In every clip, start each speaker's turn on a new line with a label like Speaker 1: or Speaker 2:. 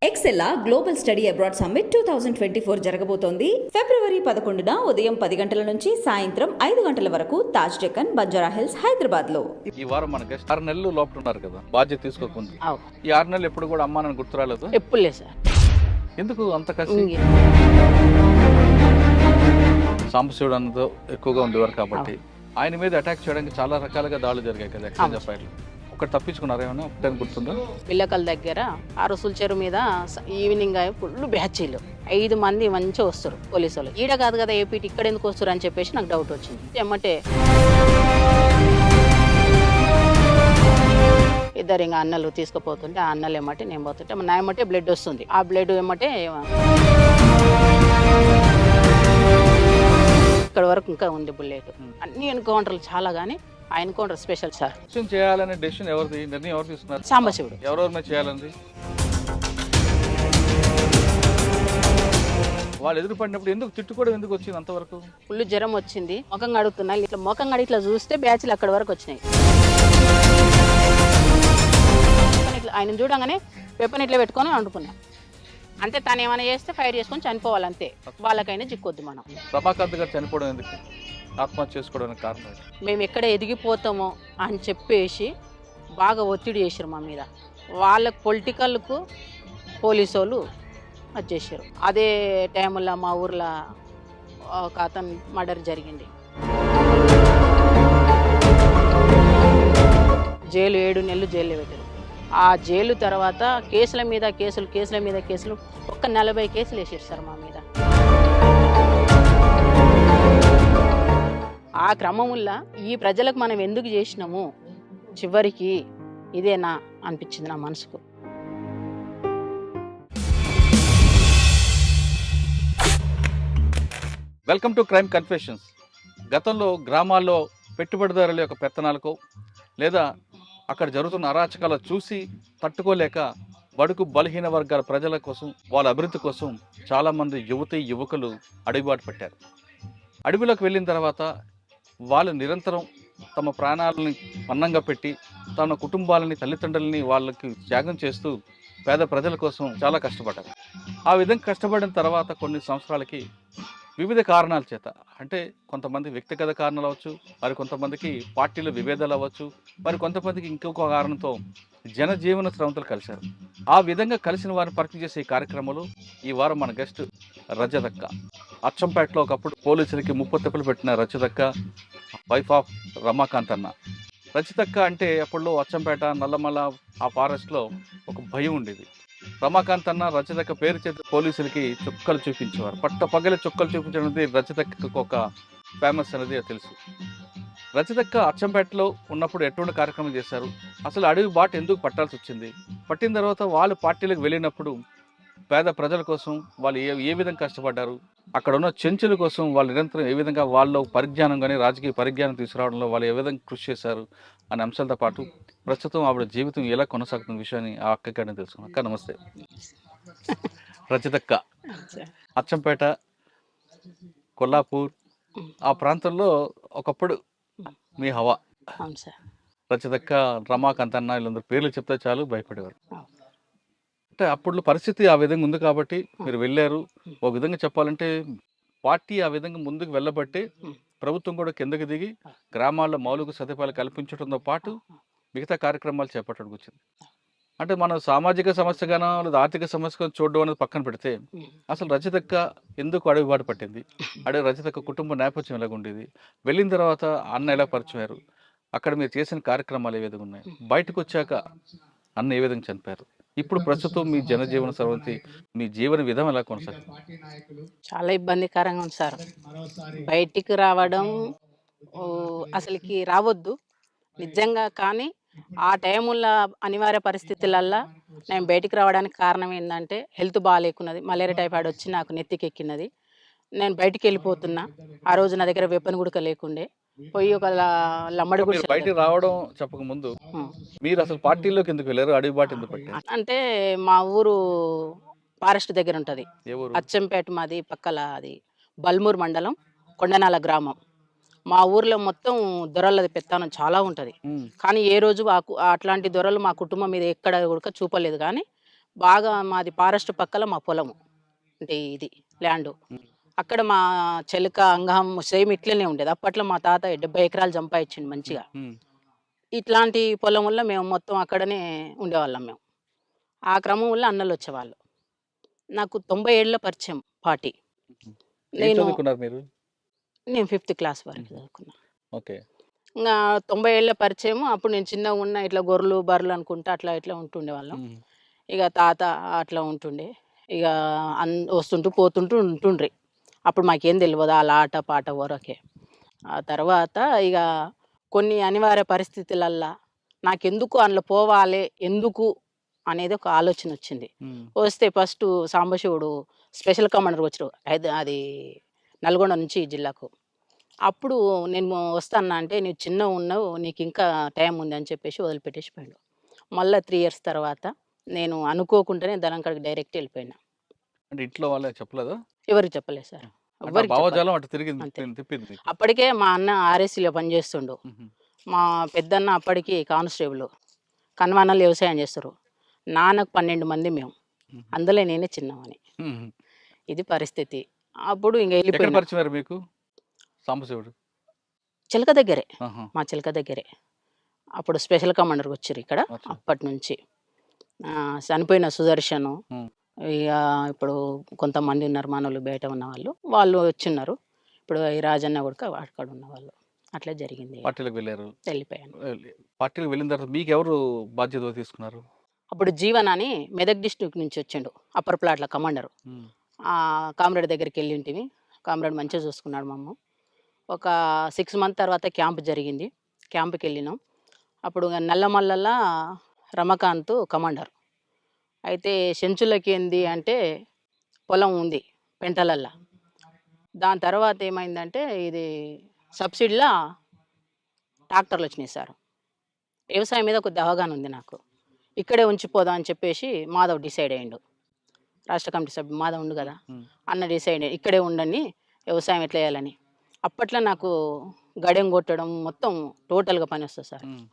Speaker 1: ఎక్సెల్లా global study abroad summit 2024 జరగబోతోంది. ఫిబ్రవరి 11న ఉదయం 10 గంటల నుంచి సాయంత్రం 5 గంటల వరకు తాజ్ డెక్కన్, బంజారా హిల్స్, హైదరాబాద్ లో.
Speaker 2: ఈ వారం మన గెస్ట్ 6 నెలలు లోపల ఉన్నారు కదా, బాధ్యత తీసుకోకుండా. ఈ 6 నెలలు ఎప్పుడు కూడా అమ్మా నన్ను గుర్తు రాలేదు.
Speaker 3: ఎప్పుడు లేదు సార్.
Speaker 2: ఎందుకు అంత కసి? సాంబశివుడు అన్నదో ఎక్కువగా ఉండేవారు కాబట్టి ఆయన మీద అటాక్ చేయడానికి చాలా రకాలుగా దాడులు జరిగాయి కదా ఎక్స్చేంజ్ ఆఫ్ ఫైర్లు. ఒకటి తప్పించుకున్నారు ఏమన్నా? ఒకటి గుర్తుందా?
Speaker 3: పిల్లకల దగ్గర ఆ రుసుల చెరువు మీద ఈవినింగ్ ఫుల్ బ్యాచీలు 5 మంది మంచిగా వస్తారు పోలీసు వాళ్ళు. ఈడ కాదు కదా ఏపీటీ, ఇక్కడ ఎందుకు వస్తారు అని చెప్పేసి నాకు డౌట్ వచ్చింది. ఏమంటే ఇద్దరు ఇంకా అన్నలు తీసుకుపోతుంటే ఆ అన్నలు ఏమంటే నేను పోతుంటే నా ఏమంటే బ్లడ్ వస్తుంది. ఆ బ్లడ్ ఏమంటే ఇక్కడ వరకు ఇంకా ఉంది బుల్లెట్. అన్ని ఎన్కౌంటర్లు చాలా, కానీ ఆ ఎన్కౌంటర్ స్పెషల్ సార్.
Speaker 2: చేయాలనే డెసిషన్ ఎవరిది? నిర్ణయం ఎవరు తీసుకున్నారు?
Speaker 3: సాంబశివుడు.
Speaker 2: ఎవరెవరి మీద చేయాలంది? వాళ్ళు ఎదురుపడినప్పుడు ఎందుకు తిట్టుకోవడం ఎందుకు వచ్చింది అంతవరకు?
Speaker 3: ఫుల్ జ్వరం వచ్చింది, ముఖం కడుగుతున్నా, ఇట్లా ముఖం కడిగి ఇట్లా చూస్తే బ్యాచ్లు అక్కడ వరకు వచ్చినాయి. ఆయన చూడగానే వెపన్ ఇట్లా పెట్టుకొని వండుకున్నా. అంతే, తను ఏమైనా చేస్తే ఫైర్ చేసుకొని చనిపోవాలంతే, వాళ్ళకైనా చిక్కొద్దు మనం.
Speaker 2: రమాకాంత్ గారు చనిపోవడం ఎందుకు? ఆత్మహత్య చేసుకోవడానికి కారణం?
Speaker 3: మేము ఎక్కడ ఎదిగిపోతామో అని చెప్పేసి బాగా ఒత్తిడి చేశారు మా మీద. వాళ్ళకు పొలిటికల్కు పోలీసు వాళ్ళు వచ్చేసారు. అదే టైంలో మా ఊర్లో ఒక అతను మర్డర్ జరిగింది. జైలు 7 నెలలు జైల్లో పెట్టారు. ఆ జైలు తర్వాత కేసుల మీద కేసులు ఒక్క 40 కేసులు వేసారు సార్ మా మీద. ఆ క్రమంలో ఈ ప్రజలకు మనం ఎందుకు చేసినాము చివరికి ఇదేనా అనిపించింది నా మనసుకు.
Speaker 2: Welcome to crime confessions. గతంలో గ్రామాల్లో పెట్టుబడిదారుల యొక్క పెత్తనాలకు లేదా అక్కడ జరుగుతున్న అరాచకాలు చూసి తట్టుకోలేక బడుగు బలహీన వర్గాల ప్రజల కోసం, వాళ్ళ అభివృద్ధి కోసం చాలామంది యువకులు అడుగుబాటు పెట్టారు. అడవిలోకి వెళ్ళిన తర్వాత వాళ్ళు నిరంతరం తమ ప్రాణాలని పన్నంగా పెట్టి తమ కుటుంబాలని, తల్లిదండ్రులని వాళ్ళకి త్యాగం చేస్తూ పేద ప్రజల కోసం చాలా కష్టపడ్డారు. ఆ విధంగా కష్టపడిన తర్వాత కొన్ని సంవత్సరాలకి వివిధ కారణాల చేత, అంటే కొంతమంది వ్యక్తిగత కారణాలు అవ్వచ్చు, మరి కొంతమందికి పార్టీల విభేదాలు అవ్వచ్చు, మరి కొంతమందికి ఇంకొక కారణంతో జనజీవన స్రవంతులు కలిశారు. ఆ విధంగా కలిసిన వారిని పరిచయం చేసే ఈ కార్యక్రమంలో ఈ వారం మన గెస్ట్ రజతక్క. అచ్చంపేటలో ఒకప్పుడు పోలీసులకి ముప్పతిప్పలు పెట్టిన రజతక్క, వైఫ్ ఆఫ్ రమాకాంత్ అన్న. రజతక్క అంటే అప్పట్లో అచ్చంపేట, నల్లమల ఆ ఫారెస్ట్లో ఒక భయం ఉండేది. రమాకాంత్ అన్న రజతక్క పేరు చేత పోలీసులకి చుక్కలు చూపించేవారు. పగలి చుక్కలు చూపించడం అనేది రజతక్కకు ఒక ఫేమస్ అనేది తెలుసు. రజతక్క అచ్చంపేటలో ఉన్నప్పుడు ఎటువంటి కార్యక్రమం చేశారు, అసలు అడవి బాట ఎందుకు పట్టాల్సి వచ్చింది, పట్టిన తర్వాత వాళ్ళు పార్టీలకు వెళ్ళినప్పుడు పేద ప్రజల కోసం వాళ్ళు ఏ విధంగా కష్టపడ్డారు, అక్కడ ఉన్న చెంచుల కోసం వాళ్ళు నిరంతరం ఏ విధంగా వాళ్ళు పరిజ్ఞానం కానీ రాజకీయ పరిజ్ఞానం తీసుకురావడంలో వాళ్ళు ఏ విధంగా కృషి చేశారు అనే అంశాలతో పాటు ప్రస్తుతం ఆవిడ జీవితం ఎలా కొనసాగుతున్న విషయాన్ని ఆ అక్కగానే తెలుసుకున్నాం. అక్క నమస్తే. రజతక్క, అచ్చంపేట, కొల్లాపూర్ ఆ ప్రాంతంలో ఒకప్పుడు మీ హవా. రజతక్క, రమాకాంత్ అన్న వీళ్ళందరూ పేర్లు చెప్తే చాలు భయపడేవారు. అంటే అప్పుడు పరిస్థితి ఆ విధంగా ఉంది కాబట్టి మీరు వెళ్ళారు. ఒక విధంగా చెప్పాలంటే పార్టీ ఆ విధంగా ముందుకు వెళ్ళబట్టి ప్రభుత్వం కూడా కిందకి దిగి గ్రామాల్లో మౌలిక సదుపాయాలు కల్పించడంతో పాటు మిగతా కార్యక్రమాలు చేపట్టడానికి వచ్చింది. అంటే మనం సామాజిక సమస్యగానో లేదా ఆర్థిక సమస్యగా చూడడం అనేది పక్కన పెడితే అసలు రజతక్క ఎందుకు అడవిబాటు పట్టింది, రజతక్క కుటుంబ నేపథ్యం ఎలాగుండేది, వెళ్ళిన తర్వాత అన్న ఎలా పరిచయారు, అక్కడ మీరు చేసిన కార్యక్రమాలు ఏ విధంగా ఉన్నాయి, బయటకు వచ్చాక అన్న ఏ విధంగా చనిపోయారు, ఇప్పుడు ప్రస్తుతం మీ జనజీవన సర్వంతి మీ జీవన విధానం ఎలా కొనసాగుతుంది?
Speaker 3: చాలా ఇబ్బందికరంగా ఉంది సార్. బయటికి రావడం అసలుకి రావద్దు నిజంగా, కానీ ఆ టైముల్లో అనివార్య పరిస్థితులల్లో నేను బయటికి రావడానికి కారణం ఏంటంటే హెల్త్ బాగాలేకున్నది, మలేరియా టైఫాయిడ్ వచ్చి నాకు నెత్తికెక్కినది. నేను బయటికి వెళ్ళిపోతున్నా. ఆ రోజు నా దగ్గర వెపన్ గుడక లేకుండే, పోయి ఒక లమ్మడి గుడి
Speaker 2: బయటికి రావడం చెప్పక ముందు మీరు అసలు పార్టీలోకి ఎందుకు వెళ్ళారు, అడవి బాట ఎందుకు పట్టారు?
Speaker 3: అంటే మా ఊరు ఫారెస్ట్ దగ్గర ఉంటుంది, అచ్చంపేట మాది, పక్కల అది బల్మూర్ మండలం, కొండనాల గ్రామం. మా ఊర్లో మొత్తం దొరలది పెత్తనం చాలా ఉంటుంది, కానీ ఏ రోజు అట్లాంటి దొరలు మా కుటుంబం మీద ఎక్కడ కూడా చూపలేదు. కానీ బాగా మాది ఫారెస్ట్ పక్కల మా పొలము, అంటే ఇది ల్యాండు. అక్కడ మా చెలక అంగం సేమ్ ఇట్లనే ఉండేది. అప్పట్లో మా తాత 70 ఎకరాలు సంపాదించిండు మంచిగా.
Speaker 2: ఉమ్,
Speaker 3: ఇట్లాంటి పొలం వల్ల మేము మొత్తం అక్కడనే ఉండేవాళ్ళం మేము. ఆ క్రమంలో అన్నలు వచ్చేవాళ్ళు. నాకు 90 ఏళ్ళ పరిచయం పార్టీ.
Speaker 2: ఏం
Speaker 3: నేను
Speaker 2: చదువుకున్నారు మీరు?
Speaker 3: నేను 5th క్లాస్ వరకు చదువుకున్నా.
Speaker 2: ఓకే.
Speaker 3: ఇంగా 90 ఏళ్ళ పరిచయము. అప్పుడు నేను చిన్నగున్న ఇట్లా గొర్రెలు, బర్రెలు అనుకుంటా అట్లా ఇట్లా ఉంటుండేవాళ్ళం.
Speaker 2: ఉమ్,
Speaker 3: ఇక తాత అట్లా ఉంటుండే. ఇక వస్తుంటూ పోతుంటూ ఉంటుండ్రి. అప్పుడు మాకేం తెలవదు ఆళ్ళ ఆట పాట వరకే. ఆ తర్వాత ఇక కొన్ని అనివార్య పరిస్థితులల్లా నాకెందుకు అందులో పోవాలే, ఎందుకు అనేది ఒక ఆలోచన వచ్చింది.
Speaker 2: ఉమ్,
Speaker 3: వస్తే ఫస్టు సాంబశివుడు స్పెషల్ కమాండర్‌గా వచ్చారు. అది నల్గొండ నుంచి ఈ జిల్లాకు. అప్పుడు నేను వస్తాను అంటే, "నువ్వు చిన్నగున్నావు, నీకింకా టైం ఉంది" అని చెప్పేసి వదిలిపెట్టేసి పోయిండు. మళ్ళా 3 ఇయర్స్ తర్వాత నేను అనుకోకుండానే దళం కాడికి డైరెక్ట్ వెళ్ళిపోయినా.
Speaker 2: అంటే ఇంట్లో వాళ్ళే చెప్పలేదా?
Speaker 3: ఎవరికీ చెప్పలేదు సార్.
Speaker 2: అంటే ఆ
Speaker 3: ఎవ్వరికీ చెప్పలే.
Speaker 2: భావజాలం అటు తిరిగింది,
Speaker 3: అంతే.
Speaker 2: తిప్పింది మీకు.
Speaker 3: అప్పటికే మా అన్న ఆర్ఎస్సీలో పనిచేస్తుండు.
Speaker 2: ఉహు,
Speaker 3: మా పెద్దన్న అప్పటికి కానిస్టేబుల్. కన్వానాలు వ్యవసాయం చేస్తారు. నాన్నకు 12 మంది మేము.
Speaker 2: ఉహు,
Speaker 3: అందులో నేనే చిన్నవాడిని.
Speaker 2: ఉహు.
Speaker 3: ఇది పరిస్థితి. అప్పుడు ఇంక
Speaker 2: ఎక్కడ
Speaker 3: వెళ్ళిపోయినా.
Speaker 2: పరిచయం మీకు సాంబశివుడు?
Speaker 3: చిలక దగ్గరే.
Speaker 2: ఆహా,
Speaker 3: మా చిలక దగ్గరే. అప్పుడు స్పెషల్ కమాండర్‌గా వచ్చారు ఇక్కడ.
Speaker 2: అచ్చా.
Speaker 3: అప్పటి నుంచి. చనిపోయిన సుదర్శను,
Speaker 2: ఉమ్,
Speaker 3: ఇక ఇప్పుడు కొంతమంది ఉన్నారు మనోళ్ళు బయట ఉన్నవాళ్ళు. వాళ్ళు వచ్చిన్నారు. ఇప్పుడు ఈ రాజన్న కూడా అక్కడ ఉన్నవాళ్ళు. అట్లా జరిగింది.
Speaker 2: పార్టీలకు వెళ్ళారు.
Speaker 3: వెళ్ళిపోయాను.
Speaker 2: పార్టీలకు వెళ్ళిన తర్వాత మీకు ఎవరు బాధ్యత తీసుకున్నారు?
Speaker 3: అప్పుడు జీవన్ అని మెదక్ డిస్ట్రిక్ట్ నుంచి వచ్చిండు. అప్పర్ ప్లాట్ల కమాండరు.
Speaker 2: ఉమ్,
Speaker 3: కామ్రేడ్ దగ్గరికి వెళ్ళింటివి. కామ్రేడ్ మంచిగా చూసుకున్నాడు మమ్ము. ఒక 6 మంత్ తర్వాత క్యాంప్ జరిగింది. క్యాంప్‌కి వెళ్ళినాం. అప్పుడు నల్లమల్లల రమకాంత్ కమాండర్. అయితే చెంచులకి ఏంది అంటే పొలం ఉంది పెంటలల్లా. దాని తర్వాత ఏమైందంటే ఇది సబ్సిడీలా ట్రాక్టర్లు వచ్చినాయి సార్. వ్యవసాయం మీద కొద్దిగా అవగాహన ఉంది నాకు. ఇక్కడే ఉంచిపోదాం అని చెప్పేసి మాధవ్ డిసైడ్ అయ్యిండు. రాష్ట్ర కమిటీ సభ్యుడు మాధవ్ ఉండు కదా,
Speaker 2: ఉమ్,
Speaker 3: అన్న డిసైడ్ ఇక్కడే ఉండండి, వ్యవసాయం ఎట్లా చేయాలని. అప్పట్లో నాకు గడెం కొట్టడం మొత్తం టోటల్గా పని వస్తుంది సార్.
Speaker 2: ఉమ్,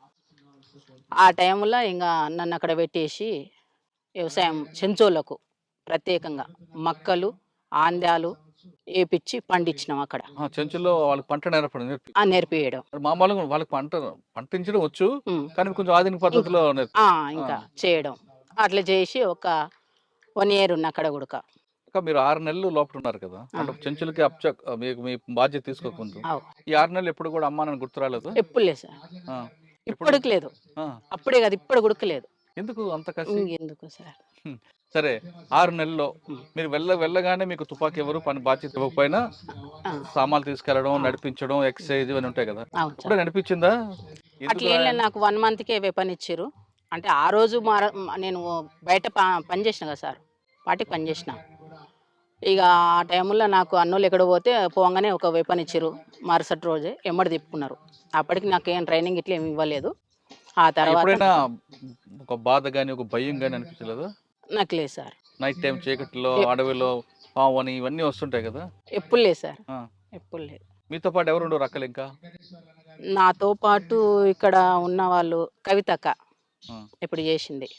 Speaker 3: ఆ టైంలో ఇంకా నన్ను అక్కడ పెట్టేసి వ్యవసాయం చెంచోళ్ళకు ప్రత్యేకంగా మక్కలు, ఆంద్యాలు ఏపిచ్చి పండించినాం అక్కడ.
Speaker 2: చెంచుల్లో వాళ్ళకి పంట నేర్పడం నేర్పి
Speaker 3: నేర్పియడం.
Speaker 2: మామూలుగా వాళ్ళకి పండించడం వచ్చు,
Speaker 3: ఉమ్.
Speaker 2: కానీ కొంచెం ఆధునిక పద్ధతిలో
Speaker 3: ఇంకా చేయడం. అట్లా చేసి ఒక 1 ఇయర్ ఉన్న అక్కడ కూడా.
Speaker 2: ఇంకా మీరు 6 నెలలు లోపల ఉన్నారు కదా, అంటే చెంచులకి మీకు మీ బాధ్యత తీసుకోకముందు
Speaker 3: అవు.
Speaker 2: ఈ 6 నెలలు ఎప్పుడు కూడా అమ్మా నన్ను గుర్తు రాలేదు?
Speaker 3: ఎప్పుడు లేదు సార్.
Speaker 2: ఆ,
Speaker 3: ఇప్పటికి లేదు.
Speaker 2: ఆ,
Speaker 3: అప్పుడే కదా ఇప్పుడు గుడకలేదు.
Speaker 2: ఎందుకు అంత కసి?
Speaker 3: ఎందుకు సార్.
Speaker 2: సరే, 6 నెలల్లో మీరు వెళ్ళగానే మీకు తుపాకీ ఎవరు పని బాధ్యత ఇవ్వకపోయినా
Speaker 3: ఆ,
Speaker 2: సామాన్లు తీసుకెళ్లడం, నడిపించడం, ఎక్సర్సైజ్ ఇవన్నీ ఉంటాయి కదా,
Speaker 3: అవును సార్.
Speaker 2: అప్పుడే నడిపించిందా? ఎందుకు
Speaker 3: అట్లా ఏం లేదు. నాకు 1 మంత్కే వెపన్ ఇచ్చారు. అంటే ఆ రోజు నేను బయట పని చేసిన కదా సార్, పార్టీకి పని చేసిన. ఇక ఆ టైంలో నాకు అన్నోళ్ళు ఎక్కడ పోతే పోగానే ఒక వెపన్ ఇచ్చారు. మరుసటి రోజే ఎమ్మడి తిప్పుకున్నారు. అప్పటికి నాకు ఏం ట్రైనింగ్ ఇట్లా ఏమి ఇవ్వలేదు. ఆ తర్వాత
Speaker 2: ఎప్పుడైనా ఒక బాధ గానీ, ఒక భయం గానీ అనిపించలేదా?
Speaker 3: నాకు లేదు సార్.
Speaker 2: నైట్ టైం చీకట్లో, అడవిలో పాము అని ఇవన్నీ వస్తుంటాయి కదా?
Speaker 3: ఎప్పుడు లేదు సార్.
Speaker 2: ఆ,
Speaker 3: ఎప్పుడు లేదు.
Speaker 2: మీతో పాటు ఎవరు ఉండరు అక్కలు ఇంకా?
Speaker 3: నాతో పాటు ఇక్కడ ఉన్న వాళ్ళు కవితక్క
Speaker 2: ఆ,
Speaker 3: ఇప్పుడు చేసింది,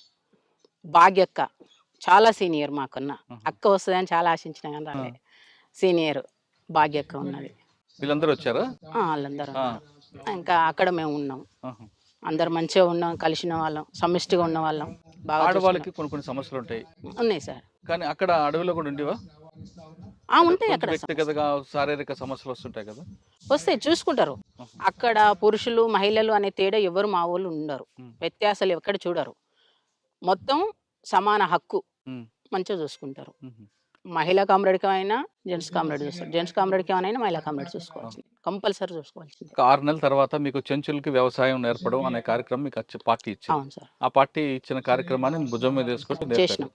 Speaker 3: భాగ్యక్క చాలా సీనియర్ మాకున్న. అక్క వస్తుందని చాలా ఆశించిన కానీ రాలే. సీనియర్ భాగ్యక్క ఉన్నది.
Speaker 2: వీళ్ళందరూ వచ్చారా?
Speaker 3: వాళ్ళందరూ
Speaker 2: ఆ,
Speaker 3: ఉన్నారు. ఇంకా అక్కడ మేము ఉన్నాం.
Speaker 2: ఆహా.
Speaker 3: అందరు మంచిగా ఉన్నాం, కలిసిన వాళ్ళం, సమిష్టిగా ఉన్న వాళ్ళం. బాగా
Speaker 2: ఆడవాళ్ళకి కొన్ని సమస్యలు ఉంటాయి,
Speaker 3: చూసుకున్నాం. ఉన్నాయి సార్.
Speaker 2: కానీ అక్కడ అడవిలో కూడా ఉండేవా?
Speaker 3: ఉంటాయి
Speaker 2: కొంచెం
Speaker 3: అక్కడ.
Speaker 2: వ్యక్తిగతంగా శారీరక సమస్యలు వస్తుంటాయి కదా?
Speaker 3: వస్తే చూసుకుంటారు. అక్కడ పురుషులు మహిళలు అనే తేడా ఎవరు మా వాళ్ళు ఉండరు. వ్యత్యాసాలు ఎక్కడ చూడరు. మొత్తం సమాన హక్కు.
Speaker 2: ఉమ్,
Speaker 3: మంచిగా చూసుకుంటారు.
Speaker 2: ఉమ్.
Speaker 3: మహిళా కామ్రేడ్కి అయినా జెంట్స్ కామ్రేడ్ చూస్తారు. జెంట్స్ కామ్రేడ్కి ఏమైనా మహిళా కామ్రేడ్ చూసుకోవాల్సింది, కంపల్సరీ చూసుకోవాల్సింది.
Speaker 2: ఒక 6 నెలల తర్వాత మీకు చెంచులకి వ్యవసాయం నేర్పడం అనే కార్యక్రమం మీకు పార్టీ ఇచ్చింది.
Speaker 3: అవును సార్.
Speaker 2: ఆ పార్టీ ఇచ్చిన కార్యక్రమాన్ని భుజం మీద వేసుకుంటూ నేర్పారు.
Speaker 3: చేసినాం.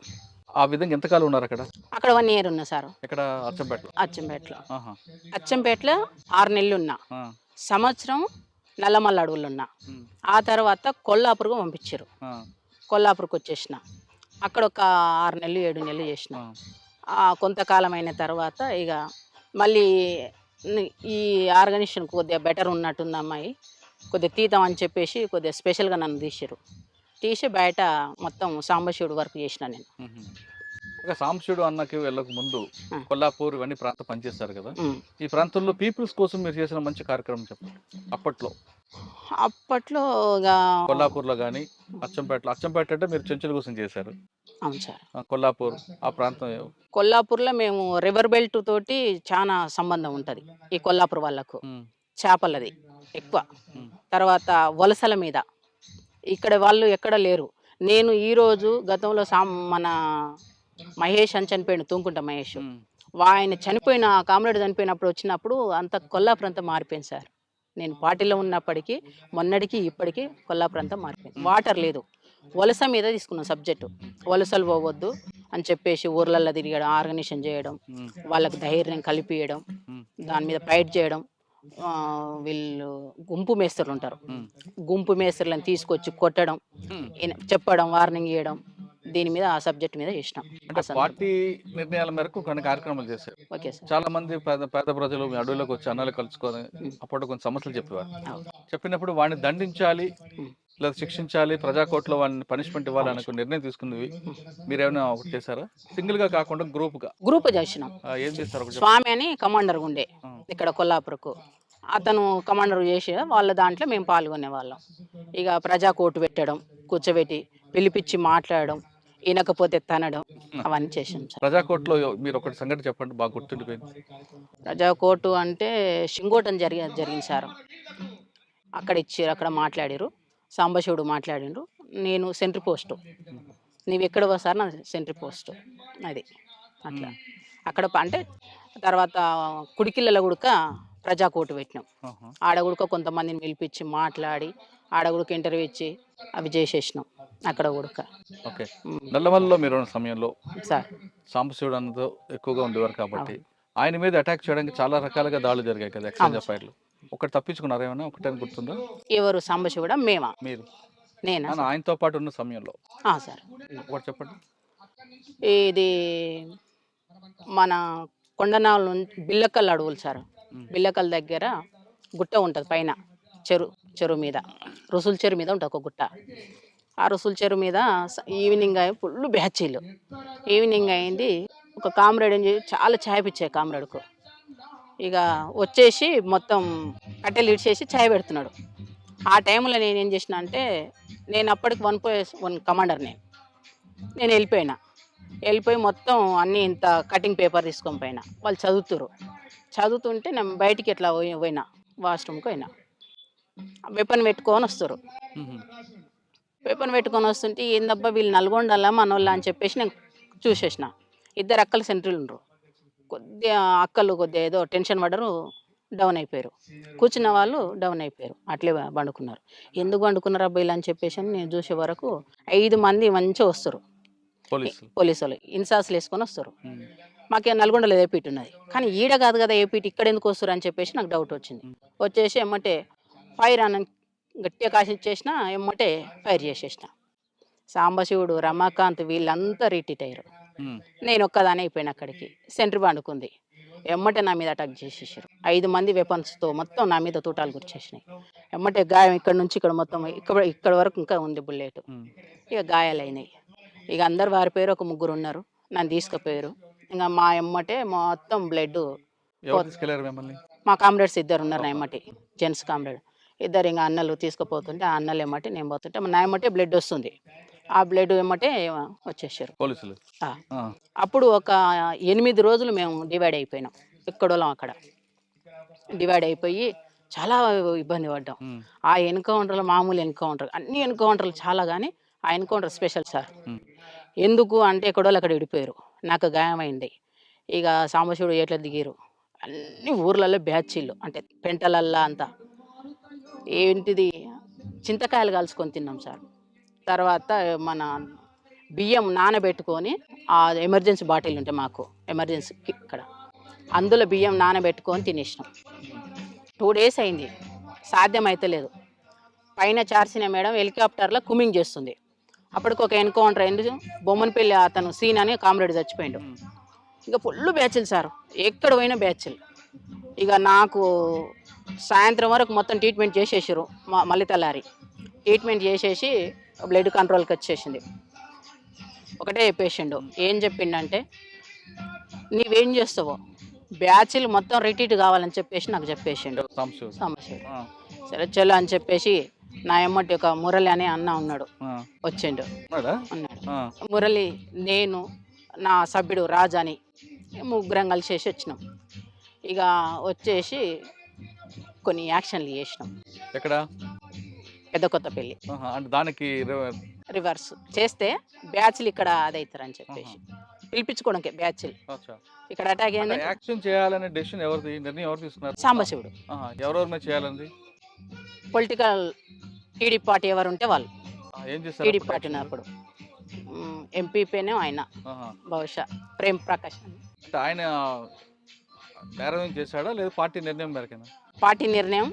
Speaker 2: ఆ విధంగా ఎంతకాలం ఉన్నారు అక్కడ?
Speaker 3: అక్కడ 1 ఇయర్ ఉన్నా సార్.
Speaker 2: ఇక్కడ అచ్చంపేట.
Speaker 3: అచ్చంపేటలో.
Speaker 2: ఆహా.
Speaker 3: అచ్చంపేటలో 6 నెలలు ఉన్నా.
Speaker 2: ఆ,
Speaker 3: సంవత్సరం నల్లమల్ల అడవులు ఉన్నా.
Speaker 2: ఉమ్,
Speaker 3: ఆ తర్వాత కొల్లాపూర్కు పంపించారు.
Speaker 2: ఆ,
Speaker 3: కొల్లాపూర్కి వచ్చేసిన. అక్కడ ఒక 6 నెలలు 7 నెలలు చేసిన.
Speaker 2: ఆ,
Speaker 3: కొంతకాలం అయిన తర్వాత ఇక మళ్ళీ ఈ ఆర్గనైజేషన్ కొద్దిగా బెటర్ ఉన్నట్టుంది అమ్మాయి, కొద్దిగా తీద్దాం అని చెప్పేసి కొద్దిగా స్పెషల్గా నన్ను తీసారు. తీసి బయట మొత్తం సాంబశివుడు వర్క్ చేసిన నేను.
Speaker 2: ఇక సాంబశివుడు అన్నకి వెళ్ళక ముందు
Speaker 3: ఆ.
Speaker 2: కొల్లాపూర్ ఇవన్నీ ప్రాంతం పనిచేస్తారు కదా,
Speaker 3: ఉమ్.
Speaker 2: ఈ ప్రాంతంలో పీపుల్స్ కోసం మీరు చేసిన మంచి కార్యక్రమం చెప్పండి. అప్పట్లో
Speaker 3: అప్పట్లో ఇక
Speaker 2: కొల్లాపూర్లో కానీ అచ్చంపేట అంటే మీరు చెంచుల కోసం చేశారు.
Speaker 3: అవును సార్.
Speaker 2: కొల్లాపూర్ ఆ ప్రాంతం
Speaker 3: కొల్లాపూర్లో మేము రివర్ బెల్ట్ తోటి చాలా సంబంధం ఉంటుంది ఈ కొల్లాపూర్ వాళ్ళకు.
Speaker 2: ఉమ్,
Speaker 3: చేపలది ఎక్కువ.
Speaker 2: ఉమ్,
Speaker 3: తర్వాత వలసల మీద ఇక్కడ వాళ్ళు ఎక్కడ లేరు. నేను ఈరోజు గతంలో మన మహేష్ అని చనిపోయాడు, తూంకుంట మహేష్.
Speaker 2: ఉమ్,
Speaker 3: ఆయన చనిపోయిన కామ్రేడ్ చనిపోయినప్పుడు వచ్చినప్పుడు అంత కొల్లాపూర్ అంతా మారిపోయింది సార్. నేను పార్టీలో ఉన్నప్పటికీ మొన్నటికి ఇప్పటికీ కొల్లాపూర్ అంతా మారిపోయింది. వాటర్ లేదు. వలస మీద తీసుకున్నాం సబ్జెక్టు. వలసలు పోవద్దు అని చెప్పేసి ఊర్లల్లో తిరగడం, ఆర్గనైజేషన్ చేయడం,
Speaker 2: ఉమ్,
Speaker 3: వాళ్ళకు ధైర్యం కలిపియడం,
Speaker 2: ఉమ్,
Speaker 3: దాని మీద ఫైట్ చేయడం. వీళ్ళు గుంపు మేస్త్రులు ఉంటారు,
Speaker 2: ఉమ్,
Speaker 3: గుంపు మేస్త్రులను తీసుకొచ్చి కొట్టడం,
Speaker 2: ఉమ్.
Speaker 3: చెప్పడం, వార్నింగ్ ఇవ్వడం, దీని మీద ఆ సబ్జెక్ట్ మీద చేసినాం.
Speaker 2: అంటే పార్టీ నిర్ణయాల మేరకు కొన్ని కార్యక్రమాలు చేశారు.
Speaker 3: Okay sir.
Speaker 2: చాలా మంది పేద ప్రజలు మీ అడవుల్లోకి వచ్చి అన్నాలు కలుసుకొని అప్పుడు కొన్ని సమస్యలు చెప్పేవారు. చెప్పినప్పుడు వాడిని దండించాలి లేదా శిక్షించాలి, ప్రజాకోర్టులో వాడిని పనిష్మెంట్ ఇవ్వాలి అనుకున్న నిర్ణయం తీసుకున్నవి మీరేమైనా ఒకటి చేశారా? సింగిల్ గా కాకుండా గ్రూప్
Speaker 3: చేసినాం.
Speaker 2: ఏం చేస్తారు ఒకటి
Speaker 3: స్వామి అని కమాండర్ ఉండే ఇక్కడ కొల్లాపూర్కు. అతను కమాండర్ చేసి వాళ్ళ దాంట్లో మేము పాల్గొనే వాళ్ళం. ఇక ప్రజా కోర్టు పెట్టడం, కూర్చోబెట్టి పిలిపించి మాట్లాడడం, వినకపోతే తనడం, అవన్నీ చేసాం సార్.
Speaker 2: ప్రజాకోర్టులో మీరు ఒకటి సంఘటన చెప్పండి, బాగా గుర్తుండిపోయింది.
Speaker 3: ప్రజా కోర్టు అంటే షింగోటం జరిగింది సార్. అక్కడ ఇచ్చారు, అక్కడ మాట్లాడారు, సాంబశివుడు మాట్లాడిండ్రు. నేను సెంట్రీ పోస్టు, నీవు ఎక్కడ సార్ నా సెంట్రీ పోస్టు అది అట్లా. అక్కడ అంటే తర్వాత కుడికిళ్ళలో గుడక ప్రజా కోర్టు పెట్టినాం. ఆడ గుడక కొంతమందిని పిలిపించి మాట్లాడి ఆడ గుడక ఇంటర్వ్యూ ఇచ్చి అవి చేసేసినాం అక్కడ గుడక.
Speaker 2: ఓకే. నల్లమల్లిలో మీరు ఉన్న సమయంలో
Speaker 3: సార్
Speaker 2: సాంబశివుడు అన్నతో ఎక్కువగా ఉండేవారు కాబట్టి ఆయన మీద అటాక్ చేయడానికి చాలా రకాలుగా దాడులు జరిగాయి కదా, ఎక్స్చేంజ్ ఫైర్లు. ఒకటి తప్పించుకున్నారు ఏమైనా? ఒకటే గుర్తుందా?
Speaker 3: ఎవరు? సాంబశివుడా? మేమా?
Speaker 2: మీరు
Speaker 3: నేనా?
Speaker 2: ఆయనతో పాటు ఉన్న సమయంలో
Speaker 3: సార్
Speaker 2: ఒకటి చెప్పండి.
Speaker 3: ఇది మన కొండనాల నుంచి బిల్లకల్ అడవులు సార్. బిల్లకల్ దగ్గర గుట్ట ఉంటుంది పైన, చెరువు మీద, రుసుల చెరువు మీద ఉంటుంది ఒక గుట్ట. ఆ రుసుల చెరువు మీద ఈవినింగ్ ఫుల్ బ్యాచీలు. ఈవినింగ్ అయింది, ఒక కామ్రేడ్ ఏం చేసి చాలా ఛాయ్ పిచ్చే కామ్రేడ్కు. ఇక వచ్చేసి మొత్తం కట్టెలు ఇడిచేసి ఛాయ్ పెడుతున్నాడు. ఆ టైంలో నేనేం చేసిన అంటే, నేను అప్పటికి 1+1 కమాండర్ని. నేను వెళ్ళిపోయి మొత్తం అన్నీ ఇంత కటింగ్ పేపర్ తీసుకొని పోయినా. వాళ్ళు చదువుతుంటే నేను బయటికి ఎట్లా పోయినా, వాష్రూమ్కి పోయినా. వెపన్ పెట్టుకొని వస్తారు. వెపన్ పెట్టుకొని వస్తుంటే ఏందబ్బా వీళ్ళు నల్గొండలా మనోళ్ళ అని చెప్పేసి నేను చూసేసిన. 2 అక్కలు సెంట్రీలు ఉండరు. అక్కలు కొద్దిగా ఏదో టెన్షన్ పడ్డరు, డౌన్ అయిపోయారు. కూర్చున్న వాళ్ళు డౌన్ అయిపోయారు, అట్లే పండుకున్నారు. ఎందుకు పండుకున్నారు అబ్బాయిలు అని చెప్పేసి నేను చూసే వరకు 5 మంది మంచిగా వస్తారు, పోలీసు వాళ్ళు ఇన్సాస్లు వేసుకొని వస్తారు. మాకే నల్గొండలో ఏపీటీ ఉన్నది, కానీ ఈడ కాదు కదా ఏపీటీ, ఇక్కడ ఎందుకు వస్తారు అని చెప్పేసి నాకు డౌట్ వచ్చింది. వచ్చేసి ఎమ్మటే ఫైర్ అని గట్టిగా కాసిచ్చేసిన, ఎమ్మటే ఫైర్ చేసేసిన. సాంబశివుడు, రమాకాంత్ వీళ్ళంతా రిట్రీట్ అయ్యారు. నేను ఒక్కదానే అయిపోయిన. అక్కడికి సెంట్రీ పండుకుంది, ఎమ్మటే నా మీద అటాక్ చేసేసారు. 5 మంది వెపన్స్తో మొత్తం నా మీద తూటాలు గుర్చేసినాయి. ఎమ్మటే గాయం ఇక్కడ నుంచి ఇక్కడ మొత్తం ఇక్కడ వరకు ఇంకా ఉంది బుల్లెట్. ఇక గాయాలైనాయి. ఇక అందరు వారిపోయారు, ఒక 3 ఉన్నారు, నన్ను తీసుకుపోయారు. ఇంకా మా ఎమ్మటే మొత్తం బ్లడ్. మా కామ్రేడ్స్ 2 ఉన్నారు, నా ఎమ్మటి జెంట్స్ కామ్రేడ్ 2. ఇంకా అన్నలు తీసుకుపోతుంటే ఆ అన్నలు ఎమ్మటే నేను పోతుంటే నా ఎమ్మటే బ్లడ్ వస్తుంది. ఆ బ్లడ్ ఎమ్మటే వచ్చేసారు పోలీసులు. అప్పుడు ఒక 8 రోజులు మేము డివైడ్ అయిపోయినాం. ఎక్కడోళ్ళం అక్కడ డివైడ్ అయిపోయి చాలా ఇబ్బంది పడ్డాం. ఆ ఎన్కౌంటర్లు మామూలు ఎన్కౌంటర్, అన్ని ఎన్కౌంటర్లు చాలా, కానీ ఆ ఎన్కౌంటర్ స్పెషల్ సార్. ఎందుకు అంటే ఎక్కడోళ్ళు అక్కడ విడిపోయారు, నాకు గాయమైంది. ఇక సాంబశివుడు ఎట్లా దిగారు, అన్ని ఊర్లలో బ్యాచీలు అంటే పెంటలల్లా అంతా ఏంటిది చింతకాయలు కాల్చుకొని తిన్నాం సార్. తర్వాత మన బియ్యం నానబెట్టుకొని, ఆ ఎమర్జెన్సీ బాటిల్ ఉంటే మాకు ఎమర్జెన్సీ ఇక్కడ, అందులో బియ్యం నానబెట్టుకొని తినేసినాం. 2 days అయింది, సాధ్యమైతే లేదు. పైన చార్సిన మేడం హెలికాప్టర్లో కుమింగ్ చేస్తుంది. అప్పటికి ఒక ఎన్కౌంటర్ అయింది, బొమ్మనపల్లి అతను సీన్ అని కామ్రేడ్ చచ్చిపోయిండు. ఇక ఫుల్ బ్యాచ్లు సార్, ఎక్కడ పోయినా బ్యాచ్లు. ఇక నాకు సాయంత్రం వరకు మొత్తం ట్రీట్మెంట్ చేసేసారు. మళ్ళీ తెల్లారి ట్రీట్మెంట్ చేసేసి బ్లడ్ కంట్రోల్కి వచ్చేసింది. ఒకటే చెప్పేసిండు. ఏం చెప్పిండంటే, నీవేం చేస్తావో బ్యాచ్లు మొత్తం రిటీట్ కావాలని చెప్పేసి నాకు చెప్పేసిండు
Speaker 2: సాంబశివుడు.
Speaker 3: సాంబశివుడు.
Speaker 2: ఆ,
Speaker 3: సరే చలో అని చెప్పేసి నా ఎమ్మటి ఒక మురళి అనే అన్న ఉన్నాడు,
Speaker 2: ఆ.
Speaker 3: వచ్చిండు.
Speaker 2: ఉన్నాడా?
Speaker 3: అన్నాడు
Speaker 2: ఆ,
Speaker 3: మురళి, నేను, నా సభ్యుడు రాజాని ముగ్గురం కలిసేసి వచ్చినాం. ఇక వచ్చేసి కొన్ని యాక్షన్లు చేసినాం.
Speaker 2: ఎక్కడ?
Speaker 3: పెద్ద కొత్త పెళ్ళి
Speaker 2: ఆహా, అంటే దానికి
Speaker 3: రివర్స్ చేస్తే బ్యాచ్లు ఇక్కడ అదవుతారని చెప్పేసి పిలిపించుకోవడానికి బ్యాచ్లు
Speaker 2: అచ్చా.
Speaker 3: ఇక్కడ అటాక్ అయింది.
Speaker 2: యాక్షన్ చేయాలనే డెసిషన్ ఎవరిది, నిర్ణయం ఎవరు తీసుకున్నారు?
Speaker 3: సాంబశివుడు.
Speaker 2: ఆహా, ఎవరెవరి మీద చేయాలండి?
Speaker 3: పొలిటికల్ టీడీపీ పార్టీ ఎవరు ఉంటే వాళ్ళు.
Speaker 2: ఏం చేస్తారు
Speaker 3: టీడీపీ
Speaker 2: అప్పుడు
Speaker 3: పార్టీ
Speaker 2: action?
Speaker 3: ఉన్నప్పుడు ఎంపీపీనే ఆయన,
Speaker 2: ఆహా.
Speaker 3: బహుశా ప్రేమ్ ప్రకాష్ అని.
Speaker 2: అంటే ఆయన నేరం చేశాడా లేదా పార్టీ నిర్ణయం మేరకేనా?
Speaker 3: పార్టీ నిర్ణయం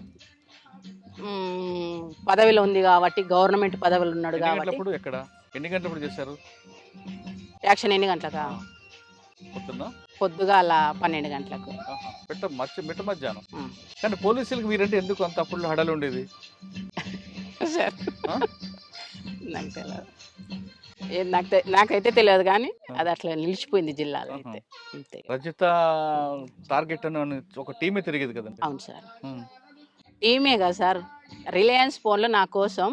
Speaker 3: పదవిలో ఉంది కాబట్టి, గవర్నమెంట్ పదవిలో ఉన్నాడు
Speaker 2: ఎన్ని
Speaker 3: కాబట్టి.
Speaker 2: గంటలప్పుడు ఎక్కడ ఎన్ని గంటలప్పుడు చేశారు?
Speaker 3: యాక్షన్ ఎన్ని గంటలకా?
Speaker 2: పొద్దున్న
Speaker 3: పొద్దుగాల 12 గంటలకు.
Speaker 2: ఆహా, మిట్ట మధ్యాహ్నం.
Speaker 3: ఉమ్.
Speaker 2: కానీ పోలీసులకు మీరంటే ఎందుకు అంత అప్పుడు హడలు ఉండేది?
Speaker 3: సార్
Speaker 2: ఆ?
Speaker 3: నాకు తెలియదు, నాకైతే తెలియదు కానీ అది అట్లా నిలిచిపోయింది జిల్లాలో
Speaker 2: ఆహా.
Speaker 3: అయితే. అంతే.
Speaker 2: రజిత టార్గెట్ అని ఒక టీమే తిరిగేది కదండి.
Speaker 3: అవును సార్,
Speaker 2: ఉమ్.
Speaker 3: టీమే కదా సార్. రిలయన్స్ ఫోన్లో నా కోసం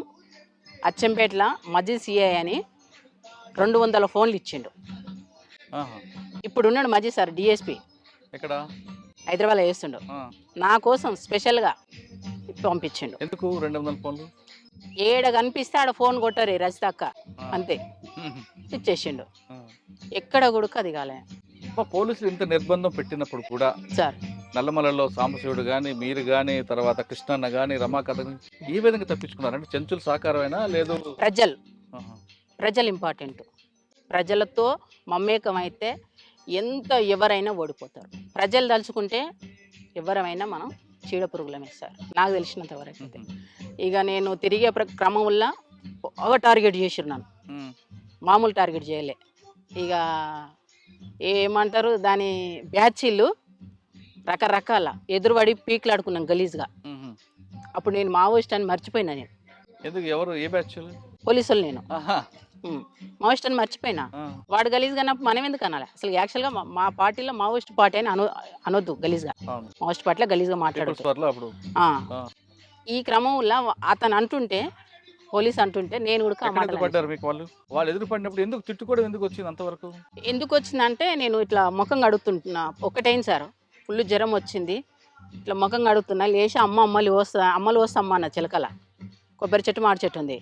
Speaker 3: అచ్చంపేటలో మజిద్ సిఐ అని 200 ఫోన్లు ఇచ్చిండు.
Speaker 2: ఆహా.
Speaker 3: ఇప్పుడు ఉన్నాడు మజిద్ సార్, డిఎస్పి
Speaker 2: ఎక్కడ?
Speaker 3: హైదరాబాద్లో చేస్తుండు.
Speaker 2: ఆ.
Speaker 3: నా కోసం స్పెషల్గా పంపించిండు.
Speaker 2: ఎందుకు 200 ఫోన్లు?
Speaker 3: ఏడ కనిపిస్తే ఆడ ఫోన్ కొట్టరు రజితక్క,
Speaker 2: ఆ.
Speaker 3: అంతే
Speaker 2: ఉహు.
Speaker 3: ఇచ్చేసిండు.
Speaker 2: ఆ.
Speaker 3: ఎక్కడ కొడుకు అది కాలే
Speaker 2: అబ్బా, పోలీసులు ఇంత నిర్బంధం పెట్టినప్పుడు కూడా
Speaker 3: సార్.
Speaker 2: నల్లమలలో సాంబశివుడు కానీ మీరు కానీ తర్వాత కృష్ణన్న కానీ రమాకాంత్ గాని ఈ విధంగా తప్పించుకున్నారు అంటే చెంచుల సహకారమైనా లేదు?
Speaker 3: ప్రజలు
Speaker 2: ఆహా.
Speaker 3: ఇంపార్టెంట్. ప్రజలతో మమేకం అయితే ఎవరైనా ఓడిపోతారు. ప్రజలు తలుచుకుంటే ఎవరైనా మనం చీడ పురుగులమే సార్, నాకు తెలిసినంత వరకు అయితే.
Speaker 2: ఉహు.
Speaker 3: ఇక నేను తిరిగే క్రమంలో బాగా టార్గెట్ చేసిన్నాను,
Speaker 2: ఉమ్.
Speaker 3: మామూలు టార్గెట్ చేయలే. ఇక ఏమంటారు దాని బ్యాచీలు రకరకాల ఎదురుబడి పీకులాడుకున్నాం గలీజ్గా.
Speaker 2: ఉహు.
Speaker 3: అప్పుడు నేను మావోయిస్ట్ అని మర్చిపోయినా. నేను
Speaker 2: ఎందుకు? ఎవరు? ఏ బ్యాచ్?
Speaker 3: పోలీసులు నేను
Speaker 2: ఆహా.
Speaker 3: మావోయిస్ట్ అని మర్చిపోయినా.
Speaker 2: ఆ.
Speaker 3: వాడు గలీజ్గా అన్నప్పుడు మనం ఎందుకు అనాలి? అసలు యాక్చువల్గా మా పార్టీలో మావోయిస్ట్ పార్టీ అని అనొద్దు గలీజ్గా.
Speaker 2: అవును.
Speaker 3: మావోయిస్ట్ పార్టీలో గలీజ్గా
Speaker 2: పీపుల్స్
Speaker 3: మాట్లాడదు.
Speaker 2: వార్లో అప్పుడు
Speaker 3: ఈ క్రమంలో అతను అంటుంటే, పోలీస్ అంటుంటే నేను కూడా ఆ
Speaker 2: ఎక్కడ
Speaker 3: మాటలు
Speaker 2: ఎదురుపడ్డారు మీకు వాళ్ళు ఎదురుపడినప్పుడు ఎందుకు తిట్టుకోవడం ఎందుకు వచ్చింది అంతవరకు?
Speaker 3: ఎందుకు వచ్చిందంటే, నేను ఇట్లా ముఖం కడుగుతుంటున్నా. ఒకటైంది సార్, ఫుల్ జ్వరం వచ్చింది. ఇట్లా ముఖం కడుగుతున్నా, లేచి అమ్మలు వస్తామ్మ అన్న చిలకల. కొబ్బరి చెట్టు మాడి చెట్టు ఉంది.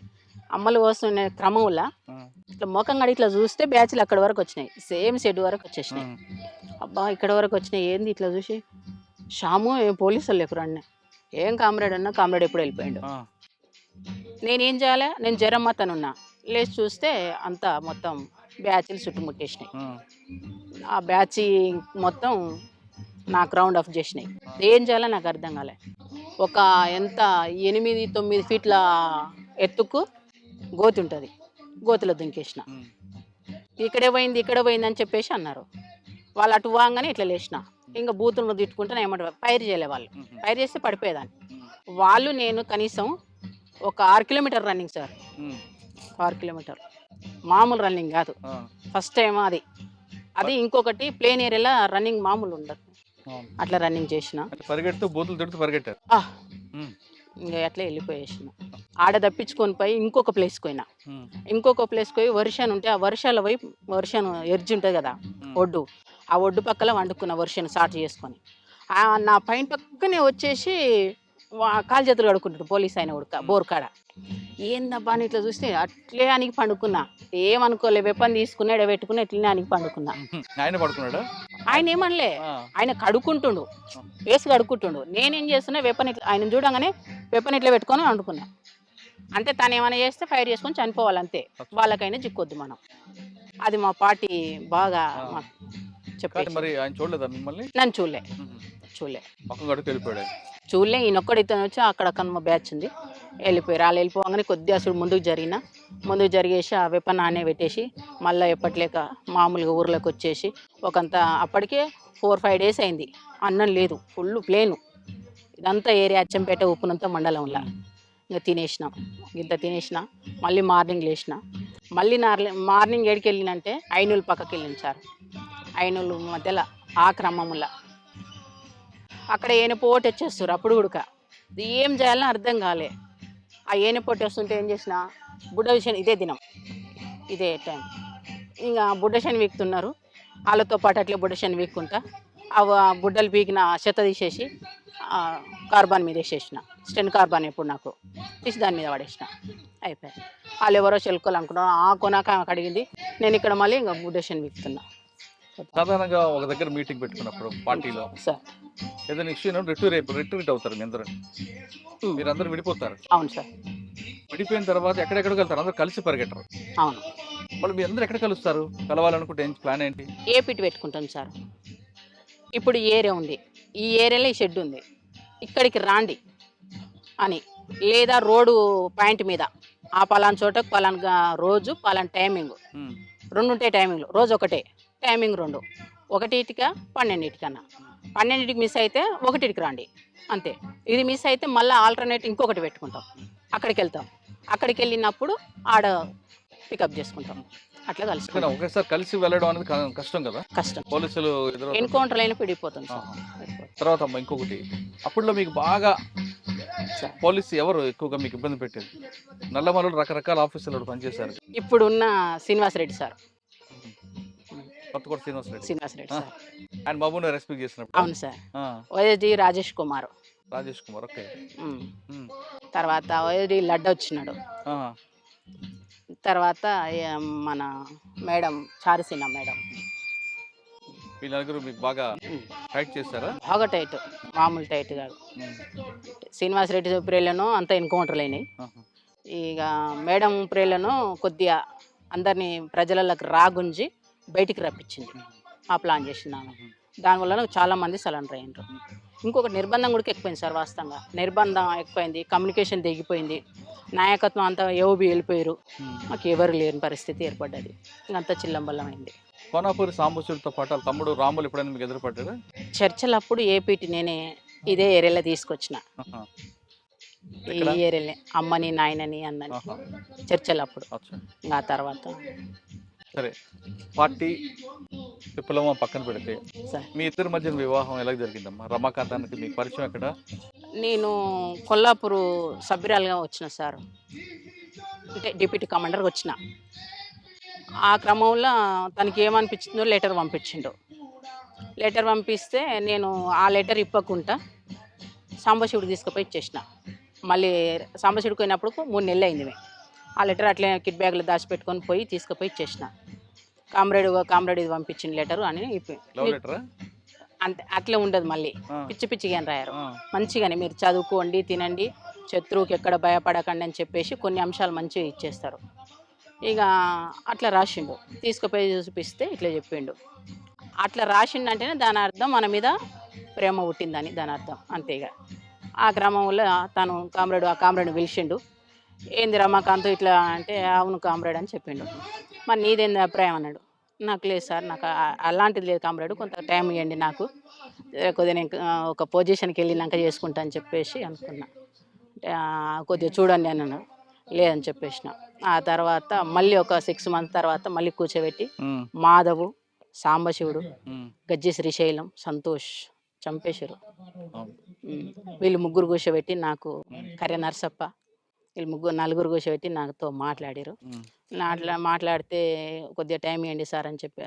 Speaker 3: అమ్మలు వస్తున్న క్రమంలో
Speaker 2: ఆ.
Speaker 3: ఇట్లా ముఖం కడిగి ఇట్లా చూస్తే బ్యాచ్లు అక్కడి వరకు వచ్చినాయి, సేమ్ షెడ్ వరకు వచ్చేసినాయి. అబ్బా ఇక్కడ వరకు వచ్చినాయి ఏంది ఇట్లా చూసి, షాము ఏం పోలీసులు లేకురా అన్న. ఏం కామ్రేడ్ అన్నా, కామ్రేడ్ ఎప్పుడు వెళ్ళిపోయాడు.
Speaker 2: ఆ.
Speaker 3: నేనేం చేయాలి? నేను జ్వరం అతనున్నా. లేచి చూస్తే అంతా మొత్తం బ్యాచ్లు చుట్టుముట్టేసినాయి.
Speaker 2: ఆ.
Speaker 3: ఆ బ్యాచ్ మొత్తం నాకు రౌండ్ ఆఫ్ చేసినాయి. ఏం చేయాలో నాకు అర్థం కాలే. ఒక 8-9 ఫీట్ల ఎత్తుకు గోతి ఉంటుంది, గోతిలో దుంకేసిన.
Speaker 2: ఉమ్.
Speaker 3: ఇక్కడ పోయింది అని చెప్పేసి అన్నారు. వాళ్ళు అటు వాగానే ఇట్లా లేచిన. ఇంకా బూతులను తిట్టుకుంటే ఏమంటారు, ఫైర్ చేయలే వాళ్ళు.
Speaker 2: ఉహు.
Speaker 3: ఫైర్ చేస్తే పడిపోయేదాన్ని.
Speaker 2: ఉమ్.
Speaker 3: వాళ్ళు నేను కనీసం ఒక 6 కిలోమీటర్ రన్నింగ్ సార్.
Speaker 2: ఉమ్.
Speaker 3: 6 కిలోమీటర్ మామూలు రన్నింగ్ కాదు.
Speaker 2: ఆ.
Speaker 3: ఫస్ట్ టైం అది ఇంకొకటి ప్లేన్ ఏరియాలో రన్నింగ్ మామూలు ఉండదు.
Speaker 2: అవును.
Speaker 3: అట్లా రన్నింగ్ చేసిన.
Speaker 2: అంటే పరిగెడుతూ బూతులు తిడుతూ పరిగెట్టారు. ఉమ్.
Speaker 3: ఇంకా అట్లా వెళ్ళిపోయేసిన. ఆడ తప్పించుకొని పోయి ఇంకొక ప్లేస్కి పోయినా.
Speaker 2: ఉమ్.
Speaker 3: ఇంకొక ప్లేస్కి పోయి వర్షాన్ని ఉంటే ఆ వర్షాల వైపు వర్షాన్ని ఎర్జి ఉంటుంది కదా ఒడ్డు, ఆ ఒడ్డు పక్కల వండుకున్న వర్షాన్ని సాటు చేసుకొని నా పైన పక్కనే వచ్చేసి కాలు చేతులు కడుక్కుంటాడు పోలీస్ ఆయన ఉడక బోర్కాడ. ఏందబ్బా అని ఇట్లా చూస్తే అట్లే అనికి పండుకున్నా. ఏమనుకోలే, వెపన్ తీసుకుని ఎడబెట్టుకుని ఎట్లనే అనికి పండుకున్నా.
Speaker 2: ఆయన పడుకున్నాడా?
Speaker 3: ఆయన ఏమనలే,
Speaker 2: ఆ.
Speaker 3: ఆయన కడుక్కుంటుండు, వేసి కడుక్కుంటుండు. నేనేం చేస్తున్నా, వెపన్ ఇట్లా ఆయన చూడంగానే వెపన్ ఇట్లా పెట్టుకొని వండుకున్నా. అంటే తను ఏమైనా చేస్తే ఫైర్ చేసుకొని చనిపోవాలంతే, వాళ్ళకైనా చిక్కొద్దు మనం. అది మా పార్టీ బాగా
Speaker 2: కానీ
Speaker 3: చెప్పేసి.
Speaker 2: మరి ఆయన చూడలేదా మిమ్మల్ని?
Speaker 3: నన్ను చూడలే
Speaker 2: పక్కన గడుపు వెళ్ళిపోయాడు ఆయన.
Speaker 3: చూడలే. ఈయనొక్కడు ఇతను వచ్చి అక్కడ మా బ్యాచ్ ఉంది, వెళ్ళిపోయారు. వాళ్ళు వెళ్ళిపోగానే కొద్దిగా అసలు ముందుకు జరిగేసి ఆ వెపన్ ఆనే పెట్టేసి మళ్ళీ ఎప్పట్లేక మామూలుగా ఊర్లోకి వచ్చేసి ఒకంత అప్పటికే 4-5 డేస్ అయింది. అన్నం లేదు, ఫుల్ ప్లేను. ఇదంతా ఏరియా అచ్చంపేట ఉప్పునంత మండలంలో. ఇంకా తినేసినాం, ఇంత తినేసిన. మళ్ళీ మార్నింగ్ లేచిన, మళ్ళీ మార్నింగ్ ఏడికి వెళ్ళినంటే ఐనూలు పక్కకి వెళ్ళింది సార్. ఐనూలు మధ్యలో ఆ క్రమముల అక్కడ ఏనుపోటు వచ్చేస్తారు. అప్పుడు ఉడక ఏం చేయాలని అర్థం కాలే. ఆ ఏనుపోటు వస్తుంటే ఏం చేసిన, బుడ్డ విషయం ఇదే దినం, ఇదే టైం ఇంకా బుడ్డ శని వీక్తున్నారు. వాళ్ళతో పాటు అట్లే బుడ్డ శని వీక్కుంటా ఆ బుడ్డలు పీకిన చెత్త తీసేసి కార్బాన్ మీద వేసేసిన. స్టెన్ కార్బాన్ ఎప్పుడు నాకు తీసి దాని మీద పడేసిన. అయిపోయాయి. వాళ్ళు ఎవరో చెలుకోవాలి అనుకున్నారు. ఆ కొనాక అడిగింది. నేను ఇక్కడ మళ్ళీ ఇంకా బుడ్డ శని వీక్తున్నా.
Speaker 2: సాధారణంగా ఒక దగ్గర మీటింగ్ పెట్టుకున్నప్పుడు పార్టీలో
Speaker 3: సార్
Speaker 2: ఏదైనా ఇష్యూ రిట్రీట్ అవుతారు మీ అందరూ, మీరందరూ విడిపోతారు.
Speaker 3: అవును సార్.
Speaker 2: విడిపోయిన తర్వాత ఎక్కడెక్కడికి వెళ్తారు, అందరూ కలిసి పరిగెట్టరు.
Speaker 3: అవును.
Speaker 2: వాళ్ళు మీ అందరూ ఎక్కడ కలుస్తారు, కలవాలనుకుంటే ఏం ప్లాన్ ఏంటి?
Speaker 3: ఏ పిట్ పెట్టుకుంటాం సార్. ఇప్పుడు ఈ ఏరియా ఉంది, ఈ ఏరియాలో ఈ షెడ్ ఉంది, ఇక్కడికి రాండి అని, లేదా రోడ్డు పాయింట్ మీద ఆ పలానా చోటకు పలానా రోజు పలానా టైమింగ్, రెండు ఉంటాయి టైమింగ్లు, రోజు ఒకటే టైమింగ్, రెండు, 1టికా 12టికన్నా. 12టికి మిస్ అయితే 1టికి రండి అంతే. ఇది మిస్ అయితే మళ్ళీ ఆల్టర్నేట్ ఇంకొకటి పెట్టుకుంటాం, అక్కడికి వెళ్తాం. అక్కడికి వెళ్ళినప్పుడు ఆడ పికప్ చేసుకుంటాం. అట్లా కలిసి
Speaker 2: ఒకేసారి కలిసి వెళ్ళడం అనేది కష్టం కదా,
Speaker 3: కష్టం.
Speaker 2: పోలీసులు
Speaker 3: ఎన్కౌంటర్ అయినా పిడిపోతుంది సార్.
Speaker 2: తర్వాత ఇంకొకటి, అప్పుడులో మీకు బాగా పోలీసు ఎవరు ఎక్కువగా మీకు ఇబ్బంది పెట్టేది? నల్లమలలో రకరకాల ఆఫీసులు పనిచేశారు.
Speaker 3: ఇప్పుడున్న శ్రీనివాసరెడ్డి సార్,
Speaker 2: కొత్తకోట శ్రీనివాసరెడ్డి
Speaker 3: సార్,
Speaker 2: ఆయన బాబుని రెస్పెక్ట్ చేసినప్పుడు.
Speaker 3: అవును sir. OSD Rajesh Kumar,
Speaker 2: okay.
Speaker 3: తర్వాత ఓఎస్డి లడ్డ వచ్చినాడు. తర్వాత మన మేడం చారుసీన మేడం,
Speaker 2: వీళ్ళందరూ మీకు బాగా టైట్ చేస్తారా?
Speaker 3: బాగా టైట్, మామూలు టైట్ కాదు. శ్రీనివాసరెడ్డి ప్రేలను అంత ఎన్కౌంటర్లు అయినాయి. ఇక మేడం ప్రేలను కొద్దిగా అందరినీ ప్రజలకు రాగుంజి బయటికి రప్పించింది. ఆ ప్లాన్ చేసినాను. దానివల్ల చాలామంది సరెండర్ అయ్యారు. ఇంకొకటి నిర్బంధం కూడా ఎక్కువైంది సార్. వాస్తవంగా నిర్బంధం ఎక్కువైంది, కమ్యూనికేషన్ తెగిపోయింది, నాయకత్వం అంతా ఏఓబి వెళ్ళిపోయారు. మాకు ఎవరు లేని పరిస్థితి ఏర్పడ్డది. ఇంకంతా చిల్లంబల్లమైంది.
Speaker 2: కోనాపూరి సాంబశివుడితో పాటు తమ్ముడు రాములు ఎప్పుడైనా మీకు ఎదురుపడ్డాడు?
Speaker 3: చర్చలప్పుడు ఏపీటీ నేనే ఇదే ఏరియాలో తీసుకొచ్చిన. ఈ ఏరియాలే అమ్మని నాయనని అన్నని చర్చలప్పుడు. ఇంకా తర్వాత
Speaker 2: సరే, పార్టీ విప్లవం పక్కన పెడితే మీ ఇద్దరి మధ్య వివాహం ఎలా జరిగిందమ్మా? రమాకాంతానికి మీకు పరిచయం ఎక్కడ?
Speaker 3: నేను కొల్లాపూర్ సభ్యురాలుగా వచ్చిన సార్, అంటే డిప్యూటీ కమాండర్గా వచ్చిన. ఆ క్రమంలో తనకి ఏమనిపించిందో లెటర్ పంపించిండు. లెటర్ పంపిస్తే నేను ఆ లెటర్ ఇప్పకుండా సాంబశివుడికి తీసుకుపోయి ఇచ్చేసిన. మళ్ళీ సాంబశివుడికి పోయినప్పుడు 3 నెలలు అయింది. మేము ఆ లెటర్ అట్లే కిట్ బ్యాగ్లో దాచిపెట్టుకొని పోయి తీసుకుపోయి ఇచ్చేసిన. కామ్రేడ్ ఇది పంపించిన లెటరు అని. అంతే, అట్లే ఉండదు. మళ్ళీ పిచ్చి పిచ్చిగా రాయారు. మంచిగానే మీరు చదువుకోండి, తినండి, శత్రువుకి ఎక్కడ భయపడకండి అని చెప్పేసి కొన్ని అంశాలు మంచిగా ఇచ్చేస్తారు. ఇక అట్లా రాసిండు. తీసుకుపోయి చూపిస్తే ఇట్లా చెప్పిండు. అట్లా రాసిండంటేనే దాని అర్థం మన మీద ప్రేమ పుట్టిందని దాని అర్థం. అంతేగా. ఆ క్రమంలో తను ఆ కామ్రేడ్ పిలిచిండు. ఏంది రమాకాంత్ ఇట్లా అంటే, అవును కామ్రేడ్ అని చెప్పిండు. మరి నీదేంది అభిప్రాయం అన్నాడు. నాకు లేదు సార్, నాకు అలాంటిది లేదు కామ్రేడ్, కొంత టైం ఇవ్వండి నాకు, కొద్దిగా నేను ఒక పొజిషన్కి వెళ్ళినాక చేసుకుంటా అని చెప్పేసి అనుకున్నా. కొద్దిగా చూడండి అన్నాను. లేదని చెప్పేసిన. ఆ తర్వాత మళ్ళీ ఒక 6 months తర్వాత మళ్ళీ కూర్చోబెట్టి మాధవు, సాంబశివుడు, గజ్జి శ్రీశైలం, సంతోష్ చంపేశారు. వీళ్ళు 3 కూర్చోబెట్టి నాకు, కర్య నరసప్ప, వీళ్ళు 4 కూర్చోబెట్టి నాతో మాట్లాడారు. మాట్లాడితే కొద్దిగా టైం ఇవ్వండి సార్ అని చెప్పి,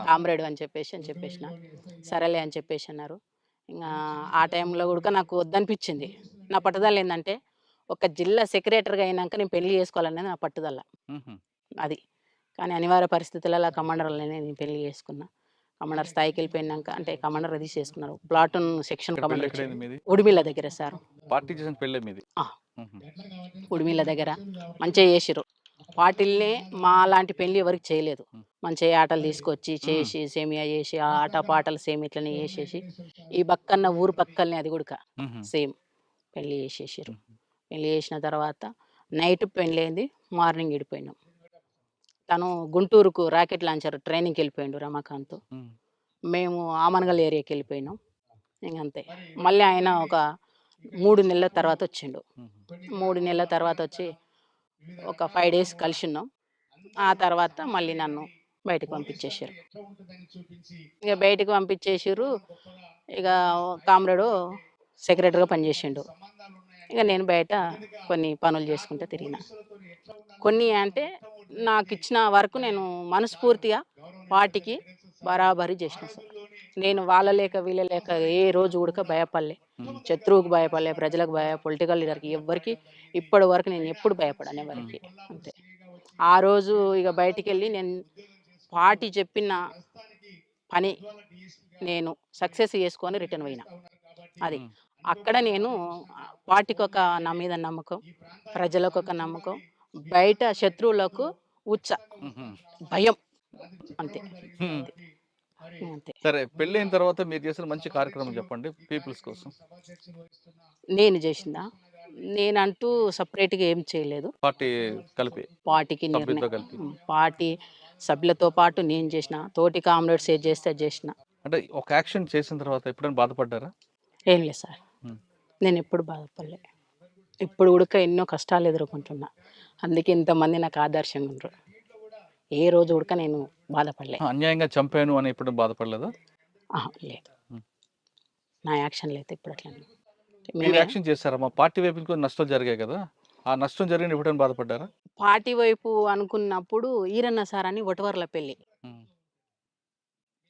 Speaker 3: కామ్రేడ్ అని చెప్పేసిన. సరేలే అని చెప్పేసి అన్నారు. ఇంకా ఆ టైంలో కూడా నాకు వద్దనిపించింది. నా పట్టుదల ఏంటంటే, ఒక జిల్లా సెక్రటరీగా అయినాక నేను పెళ్లి చేసుకోవాలనేది నా పట్టుదల అది. కానీ అనివార్య పరిస్థితులలో కమాండర్లనే నేను పెళ్లి చేసుకున్నా. కమాండర్ స్థాయికి వెళ్ళిపోయినాక, అంటే కమాండర్ అది చేసుకున్నారు. ప్లాటూన్ సెక్షన్ కమాండర్ ఉడిమిళ్ళ దగ్గర సార్. ఉడిమిళ్ళ దగ్గర మంచిగా చేసిరు. పార్టీలనే మా లాంటి పెళ్లి ఎవరికి చేయలేదు. మంచిగా ఆటలు తీసుకొచ్చి చేసి సేమియా చేసి ఆట పాటలు సేమ్ ఇట్లనే చేసేసి, ఈ పక్కన ఊరు పక్కనే అది కూడా సేమ్ పెళ్లి చేసేసారు. పెళ్లి చేసిన తర్వాత నైట్ పెళ్ళైంది, మార్నింగ్ విడిపోయినాం. తను గుంటూరుకు రాకెట్ లాంచర్ ట్రైనింగ్కి వెళ్ళిపోయిండు రమాకాంత్. మేము ఆమనగల్ ఏరియాకి వెళ్ళిపోయినాం. ఇంకంతే. మళ్ళీ ఆయన ఒక 3 నెలల తర్వాత వచ్చిండు.
Speaker 2: మ్మ్.
Speaker 3: 3 నెలల తర్వాత వచ్చి ఒక 5 డేస్ కలిసి ఉన్నాం. ఆ తర్వాత మళ్ళీ నన్ను బయటకు పంపించేసారు. ఇక బయటకు పంపించేసిర్రు. ఇక కామ్రేడు సెక్రటరీగా పనిచేసిండు. ఇక నేను బయట కొన్ని పనులు చేసుకుంటూ తిరిగిన. కొన్ని అంటే నాకు ఇచ్చిన వరకు నేను మనస్ఫూర్తిగా వాటికి బరాబరి చేసిన సార్. నేను వాళ్ళ లేక వీళ్ళ లేక ఏ రోజు కూడా భయపడలే. శత్రువుకు భయపడలే, ప్రజలకు పొలిటికల్ లీడర్కి ఎవ్వరికి ఇప్పటి వరకు నేను ఎప్పుడు భయపడాను ఎవరికి. అంతే. ఆ రోజు ఇక బయటికి వెళ్ళి నేను పార్టీ చెప్పిన పని నేను సక్సెస్ చేసుకొని రిటర్న్ పోయినా. అది అక్కడ నేను పార్టీకి ఒక నా మీద నమ్మకం, ప్రజలకు ఒక నమ్మకం, బయట శత్రువులకు ఉచ్చ
Speaker 2: మ్మ్.
Speaker 3: భయం. అంతే.
Speaker 2: మ్మ్.
Speaker 3: అంతే.
Speaker 2: సరే, పెళ్ళైన తర్వాత మీరు చేసిన మంచి కార్యక్రమం చెప్పండి పీపుల్స్ కోసం.
Speaker 3: నేను చేసిందా? నేనంటూ సపరేట్గా ఏం చేయలేదు.
Speaker 2: పార్టీ కలిపి
Speaker 3: పార్టీకి
Speaker 2: సభ్యులతో కలిపి
Speaker 3: పార్టీ సభ్యులతో పాటు నేను చేసిన, తోటి కామ్రేడ్స్ ఏది చేస్తే అది చేసిన.
Speaker 2: అంటే ఒక యాక్షన్ చేసిన తర్వాత ఎప్పుడైనా బాధపడ్డారా?
Speaker 3: ఏం లేదు సార్,
Speaker 2: మ్మ్.
Speaker 3: నేను ఎప్పుడు బాధపడలే. ఇప్పుడు ఉడక ఎన్నో కష్టాలు ఎదుర్కొంటున్నా. అందుకే ఇంతమంది నాకు ఆదర్శంగా ఉండరు. ఏ రోజు ఉడక నేను బాధపడలే.
Speaker 2: అన్యాయంగా చంపాను అని ఎప్పుడు బాధపడలేదా?
Speaker 3: లేదు,
Speaker 2: మ్మ్.
Speaker 3: నా యాక్షన్లు అయితే ఇప్పుడు అట్లా
Speaker 2: మీరు యాక్షన్ చేస్తారా? మా పార్టీ వైపు నుంచి నష్టం జరిగాయి కదా, ఆ నష్టం జరిగిన ఎప్పుడైనా బాధపడ్డారా?
Speaker 3: పార్టీ వైపు అనుకున్నప్పుడు ఈరన్న సార్ అని ఒటవర్ల పెళ్ళి
Speaker 2: మ్మ్.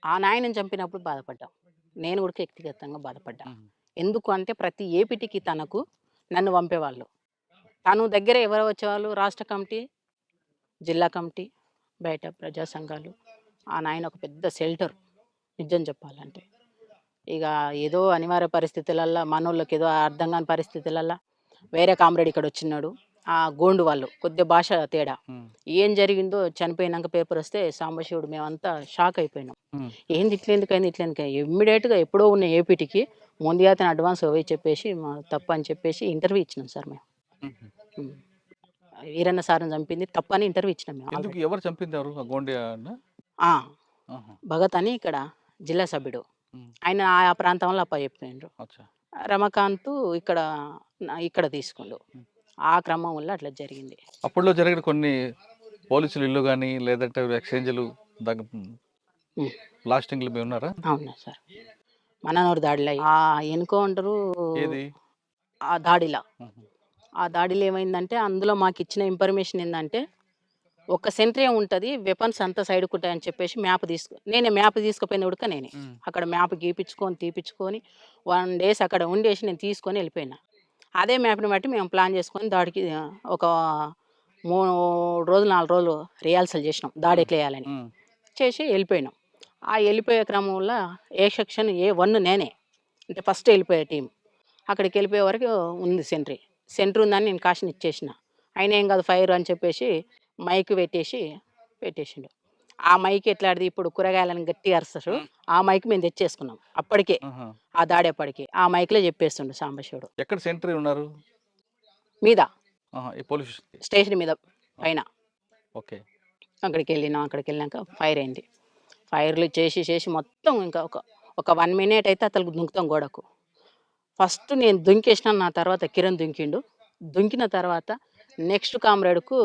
Speaker 3: ఆ నాయనని చంపినప్పుడు బాధపడ్డాం. నేను కూడా వ్యక్తిగతంగా బాధపడ్డా.
Speaker 2: మ్మ్.
Speaker 3: ఎందుకు అంటే ప్రతి ఏపీటీకి తనకు నన్ను పంపేవాళ్ళు. తను దగ్గర ఎవరు వచ్చేవాళ్ళు? రాష్ట్ర కమిటీ, జిల్లా కమిటీ, బయట ప్రజా సంఘాలు. ఆ నాయన ఒక పెద్ద షెల్టర్ నిజం చెప్పాలంటే. ఇక ఏదో అనివార్య పరిస్థితులల్లో మనోళ్ళకి ఏదో అర్థం కాని పరిస్థితులల్లో వేరే కామ్రేడ్ ఇక్కడ వచ్చినాడు. ఆ గోండు వాళ్ళు కొద్దిగా భాష తేడా.
Speaker 2: మ్మ్.
Speaker 3: ఏం జరిగిందో చనిపోయినాక పేపర్ వస్తే సాంబశివుడు మేమంతా షాక్ అయిపోయినాం.
Speaker 2: మ్మ్.
Speaker 3: ఏంది ఇట్లెందుకైంది ఇట్లెందుకైంది. ఇమ్మీడియట్గా ఎప్పుడో ఉన్న ఏపీటీకి ముందుగా అతను అడ్వాన్స్ పోయి చెప్పేసి మా తప్పు అని చెప్పేసి ఇంటర్వ్యూ ఇచ్చినాం సార్ మేము.
Speaker 2: మ్మ్.
Speaker 3: వీరన్న సార్ని చంపింది తప్పని ఇంటర్వ్యూ ఇచ్చినాం మేము
Speaker 2: ఎందుకు?
Speaker 3: already.
Speaker 2: ఎవరు చంపింది? ఎవరు? ఆ గోండియా అన్న?
Speaker 3: ఆ,
Speaker 2: ఆహా.
Speaker 3: భగత్ అని ఇక్కడ జిల్లా సభ్యుడు.
Speaker 2: మ్మ్.
Speaker 3: ఆయన ఆ ప్రాంతంలో అప్ప చెప్పిండ్రు.
Speaker 2: అచ్చా.
Speaker 3: రమకాంత్ ఇక్కడ తీసుకుండు. ఆ క్రమం వల్ల అట్లా జరిగింది.
Speaker 2: అప్పట్లో జరిగిన కొన్ని పోలీసులు ఇల్లు కానీ లేదంటే ఎక్స్చేంజ్లు
Speaker 3: మ్మ్.
Speaker 2: బ్లాస్టింగ్లు మీ ఉన్నారా?
Speaker 3: అవునా సార్, మననూరు దాడిలో ఆ ఎన్కౌంటరు
Speaker 2: ఏది?
Speaker 3: ఆ దాడిలో
Speaker 2: మ్మ్.
Speaker 3: ఆ దాడిలో ఏమైందంటే అందులో మాకు ఇచ్చిన ఇన్ఫర్మేషన్ ఏంటంటే ఒక సెంట్రీ ఉంటుంది, వెపన్స్ అంతా సైడ్కు ఉంటాయని చెప్పేసి నేనే మ్యాప్ తీసుకుపోయిన ఉడక నేనే
Speaker 2: మ్మ్.
Speaker 3: అక్కడ మ్యాప్ తీపించుకొని 1 days అక్కడ ఉండేసి నేను తీసుకొని వెళ్ళిపోయినా. అదే మ్యాప్ని బట్టి మేము ప్లాన్ చేసుకొని దాడికి ఒక 3 రోజులు 4 రోజులు రిహార్సల్ చేసినాం దాడి ఎట్లా వేయాలని.
Speaker 2: మ్మ్.
Speaker 3: చేసి వెళ్ళిపోయినాం. ఆ వెళ్ళిపోయే క్రమంలో సెక్షన్ A1 నేనే, అంటే ఫస్ట్ వెళ్ళిపోయే టీం. అక్కడికి వెళ్ళిపోయే వరకు ఉంది సెంటర్ ఉందని నేను కాషన్ ఇచ్చేసిన. ఆయన ఏం కాదు ఫైర్ అని చెప్పేసి మైక్ పెట్టేసిండు. ఆ మైక్ ఎట్లాడిది ఇప్పుడు కూరగాయలను గట్టిగా అరుస్తారు, ఆ మైక్ మేము తెచ్చేసుకున్నాం అప్పటికే.
Speaker 2: ఆహా.
Speaker 3: ఆ దాడేపటికి ఆ మైక్లో చెప్పేస్తుండు సాంబశివుడు.
Speaker 2: ఎక్కడ సెంట్రీ ఉన్నారు?
Speaker 3: మీద
Speaker 2: ఆహా, ఈ పోలీస్
Speaker 3: స్టేషన్ మీద పైన.
Speaker 2: ఓకే.
Speaker 3: అక్కడికి వెళ్ళినాక ఫైర్ అయింది. ఫైర్లు చేసి మొత్తం ఇంకా ఒక 1 minute అయితే అతనికి దుంకుతాం గోడకు. ఫస్ట్ నేను దుంకేసిన, నా తర్వాత కిరణ్ దుంకిండు. దుంకిన తర్వాత నెక్స్ట్ కామ్రేడ్కు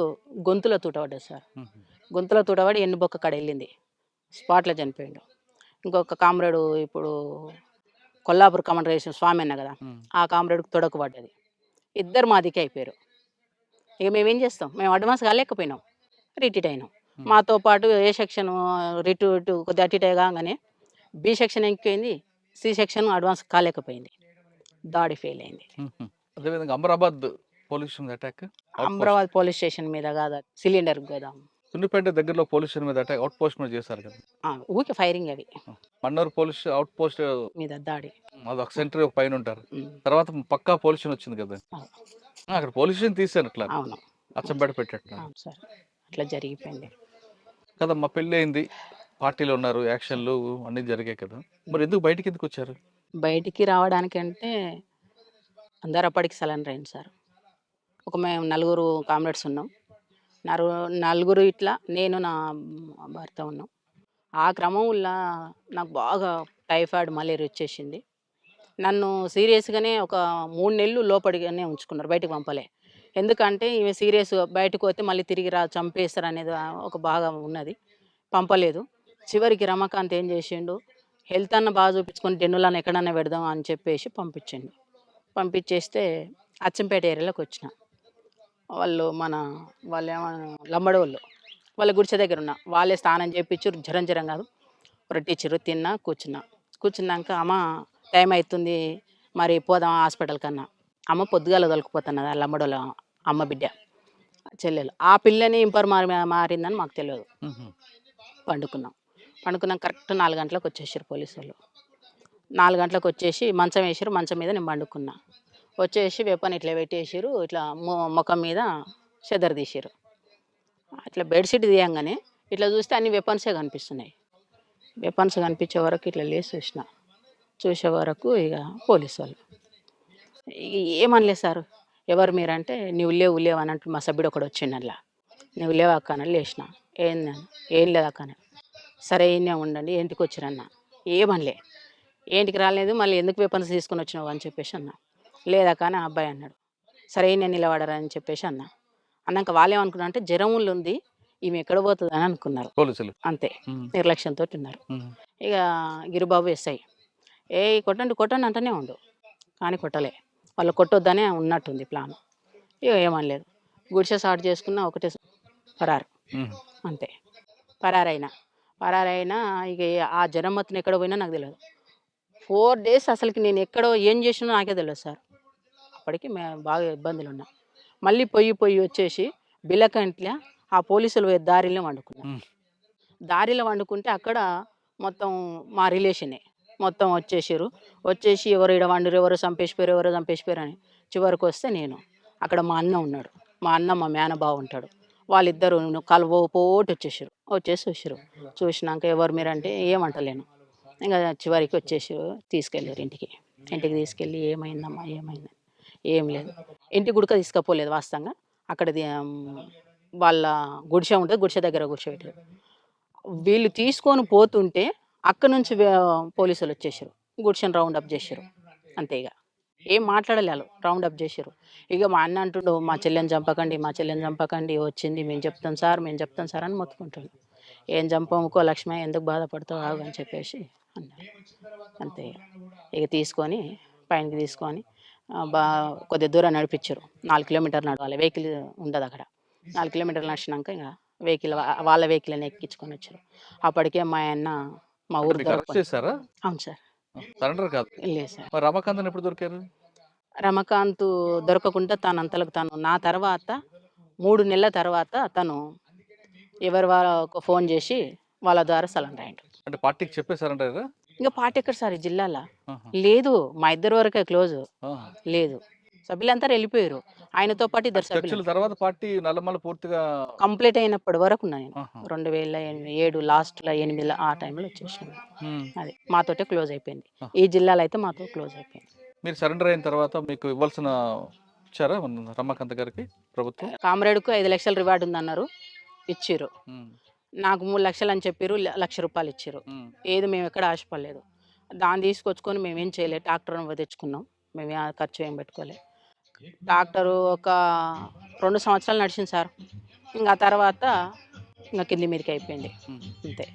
Speaker 3: గొంతులో తూటపడ్డది సార్.
Speaker 2: మ్మ్.
Speaker 3: గొంతులో తూటపడి ఎన్నుబొక్క కాడ వెళ్ళింది, స్పాట్లో చనిపోయిండు. ఇంకొక కామ్రేడు ఇప్పుడు కొల్లాపూర్ కమాండర్ చేసిన స్వామి అన్న కదా,
Speaker 2: మ్మ్.
Speaker 3: ఆ కామ్రేడ్కు తొడకు పడ్డది. ఇద్దరు మాదికి అయిపోయారు. ఇక మేమేం చేస్తాం, మేము అడ్వాన్స్ కాలేకపోయినాం, రిటీట్ అయినాం. మాతో పాటు ఏ సెక్షన్ ఇటు కొద్దిగా అటు కాగానే బి సెక్షన్ ఎక్కిపోయింది, సి సెక్షన్ అడ్వాన్స్ కాలేకపోయింది. దాడి ఫెయిల్ అయింది.
Speaker 2: మ్మ్. అదేవిధంగా Amarabad police attack,
Speaker 3: Amarabad police station మీద కాదు, సిలిండర్ కదా,
Speaker 2: సున్నిపేట దగ్గరలో పోలీస్ స్టేషన్ మీద అటాక్, అవుట్ పోస్ట్ మీద చేశారు కదా.
Speaker 3: ఊకే ఫైరింగ్ అవి
Speaker 2: మన్నూరు పోలీస్ అవుట్ పోస్ట్
Speaker 3: మీద దాడి.
Speaker 2: అది ఒక సెంటర్ ఒక పైన ఉంటారు.
Speaker 3: ఉమ్,
Speaker 2: తర్వాత పక్కా పోలీస్ స్టేషన్ వచ్చింది కదా,
Speaker 3: అవును.
Speaker 2: అక్కడ పోలీస్ స్టేషన్ తీసాను అట్లా
Speaker 3: అవును
Speaker 2: అచ్చంబేట పెట్టేట్టు
Speaker 3: అవును సార్, అట్లా జరిగిపోయింది.
Speaker 2: కదా. మా పెళ్ళి అయింది, పార్టీలో ఉన్నారు, యాక్షన్లు అన్నీ జరిగాయి కదా, మరి ఎందుకు బయటికి ఎందుకు వచ్చారు?
Speaker 3: బయటికి రావడానికంటే అందరు అప్పటికి సలన్ అయింది సార్. మేము 4 కామ్రేడ్స్ ఉన్నాం. నలుగురు ఇట్లా నేను నా భర్త ఉన్నాం. ఆ క్రమంలో నాకు బాగా టైఫాయిడ్ మలేరియా వచ్చేసింది. నన్ను సీరియస్గానే ఒక 3 నెలలు లోపడిగానే ఉంచుకున్నారు, బయటకు పంపలే. ఎందుకంటే ఈమె సీరియస్ బయటకు పోతే మళ్ళీ తిరిగి చంపేస్తారు అనేది ఒక బాగా ఉన్నది, పంపలేదు. చివరికి రమాకాంత్ ఏం చేసిండు, హెల్త్ అన్న బాగా చూపించుకొని డెన్నులను ఎక్కడన్నా పెడదాం అని చెప్పేసి పంపించిండు. పంపించేస్తే అచ్చంపేట ఏరియాలోకి వచ్చిన. వాళ్ళు లంబడోళ్ళు వాళ్ళ గుడిసె దగ్గర ఉన్న వాళ్ళే స్నానం చేయించారు, జ్వరం కాదు, రొట్టిచ్చిర్రు, తిన్నా, కూర్చున్నాక అమ్మ టైం అవుతుంది మరి పోదాం హాస్పిటల్ కన్నా. అమ్మ పొద్దుగాల తొలకపోతున్నది, ఆ లంబడోళ్ళ అమ్మ బిడ్డ చెల్లెలు. ఆ పిల్లని ఇంపర్ మారిందని మాకు తెలియదు. పండుకున్నాం కరెక్ట్ 4 గంటలకు వచ్చేసారు పోలీసు వాళ్ళు. 4 గంటలకు వచ్చేసి మంచం వేసారు, మంచం మీద నేను పండుకున్నా. వచ్చేసి వెపన్ ఇట్లా పెట్టేసారు, ఇట్లా ముఖం మీద చెదర్ తీసారు. అట్లా బెడ్షీట్ తీయంగానే ఇట్లా చూస్తే అన్ని వెపన్సే కనిపిస్తున్నాయి. వెపన్స్ కనిపించే వరకు ఇట్లా లేచి చూసే వరకు ఇక పోలీసు వాళ్ళు ఇక ఏమనలేదు సార్. ఎవరు మీరంటే నువ్వు లేవు అని అంటే మా సభ్యుడు ఒకడు వచ్చిండు. అట్లా నువ్వు లేవు అక్క అని లేచిన. ఏం లేదు అక్క అని. సరే ఈయనే ఉండండి, ఇంటికి వచ్చిరన్న. ఏమనలే, ఏంటికి రాలేదు, మళ్ళీ ఎందుకు వెపన్స్ తీసుకుని వచ్చినావు అని చెప్పేసి అన్న. లేదక్క అని ఆ అబ్బాయి అన్నాడు. సరే నేను నిలబడరా అని చెప్పేసి అన్నాక వాళ్ళు ఏమనుకున్నారు అంటే జ్వరంలో ఉంది ఈమె ఎక్కడ పోతుంది అని అనుకున్నారు
Speaker 2: పోలీసులు.
Speaker 3: అంతే, నిర్లక్ష్యంతో ఉన్నారు. ఇక గిరిబాబు ఎస్ఐ కొట్టండి అంటనే ఉండు, కానీ కొట్టలే. వాళ్ళు కొట్టొద్దనే ఉన్నట్టుంది ప్లాన్. ఇక ఏమనలేదు, గుడిసె స్టార్ట్ చేసుకున్న ఒకటే పరారు, అంతే. పరారైనా ఇక ఆ జ్వరం మొత్తం ఎక్కడ పోయినా నాకు తెలియదు. 4 days అసలుకి నేను ఎక్కడో ఏం చేసినా నాకే తెలియదు సార్. అప్పటికి మేము బాగా ఇబ్బందులు ఉన్నాం. మళ్ళీ పొయ్యి వచ్చేసి బిలకంట్ల ఆ పోలీసులు దారిలో వండుకుంటే అక్కడ మొత్తం మా రిలేషనే మొత్తం వచ్చేసి ఎవరు ఈడ వండురు, ఎవరు చంపేసిపోయారు అని. చివరికి వస్తే నేను అక్కడ మా అన్న ఉన్నాడు, మా మేనబావ ఉంటాడు. వాళ్ళిద్దరు పోటు వచ్చేసారు. చూసినాక ఎవరు మీరంటే ఏమంటలేను. ఇంకా చివరికి తీసుకెళ్ళారు ఇంటికి తీసుకెళ్ళి ఏమైందమ్మా ఏమైందని. ఏం లేదు, ఇంటికి గుడక తీసుకుపోలేదు వాస్తవంగా. అక్కడ వాళ్ళ గుడిసె ఉంటుంది, గుడిసె దగ్గర కూర్చోబెట్టారు. వీళ్ళు తీసుకొని పోతుంటే అక్కడ నుంచి పోలీసులు వచ్చేసారు, గుడిసెని రౌండప్ చేశారు. అంతే, ఇక ఏం మాట్లాడలేదు, రౌండప్ చేశారు. ఇక మా అన్న అంటుండు, మా చెల్లెని చంపకండి, వచ్చింది మేము చెప్తాం సార్ అని మొత్తుకుంటుండు. ఏం చంపముకో లక్ష్మి, ఎందుకు బాధపడతావు ఆగు అని చెప్పేసి అన్నారు. అంతే, ఇక తీసుకొని పైనకి తీసుకొని కొద్ది దూరం నడిపించారు. 4 కిలోమీటర్లు నడవాలి, వెహికల్ ఉండదు అక్కడ. 4 కిలోమీటర్లు నడిచినాక ఇక వాళ్ళ వెహికల్ని ఎక్కించుకొని వచ్చారు. అప్పటికే మా అన్న మా ఊరు
Speaker 2: చేశారా?
Speaker 3: అవును సార్.
Speaker 2: సరెండర్ కాదు.
Speaker 3: లేదు సార్.
Speaker 2: రమాకాంత్ ఎప్పుడు దొరికారు?
Speaker 3: రమాకాంత్ దొరకకుండా తను నా తర్వాత 3 నెలల తర్వాత తను ఎవరి వాళ్ళకు ఫోన్ చేసి వాళ్ళ ద్వారా సరెండర్ అయ్యాడు.
Speaker 2: అంటే పార్టీకి చెప్పేసారంటారా?
Speaker 3: ఇంకా పార్టీ ఎక్కడ సార్ ఈ జిల్లాలో లేదు, మా ఇద్దరు వరకే క్లోజ్, లేదు సభ్యులంతా వెళ్ళిపోయారు. ఆయనతో పాటు 2 సభ్యులు.
Speaker 2: తర్వాత పార్టీ నల్లమల్ల పూర్తిగా
Speaker 3: కంప్లీట్ అయినప్పటి వరకు నేను 2007 లాస్ట్లో 8 ఆ టైంలో వచ్చేసాను. అది మాతోటే క్లోజ్ అయిపోయింది. ఈ జిల్లాలో అయితే మాతో క్లోజ్ అయిపోయింది.
Speaker 2: మీరు సరెండర్ అయిన తర్వాత మీకు ఇవ్వాల్సిన ఇచ్చారా రమాకాంత్ గారికి ప్రభుత్వం?
Speaker 3: కామ్రేడ్కు 5 లక్షల రివార్డు ఉందన్నారు, ఇచ్చిర్రు. నాకు 3 లక్షలు అని చెప్పారు, ₹1,00,000 ఇచ్చారు. ఏది మేము ఎక్కడ ఆశపడలేదు. దాన్ని తీసుకొచ్చుకొని మేమేం చేయలేదు, ట్రాక్టర్ తెచ్చుకున్నాం, మేము ఖర్చు ఏం పెట్టుకోలేదు. ట్రాక్టరు ఒక 2 సంవత్సరాలు నడిచింది సార్. ఇంకా తర్వాత ఇంకా కింది మీదకి అయిపోయింది, అంతే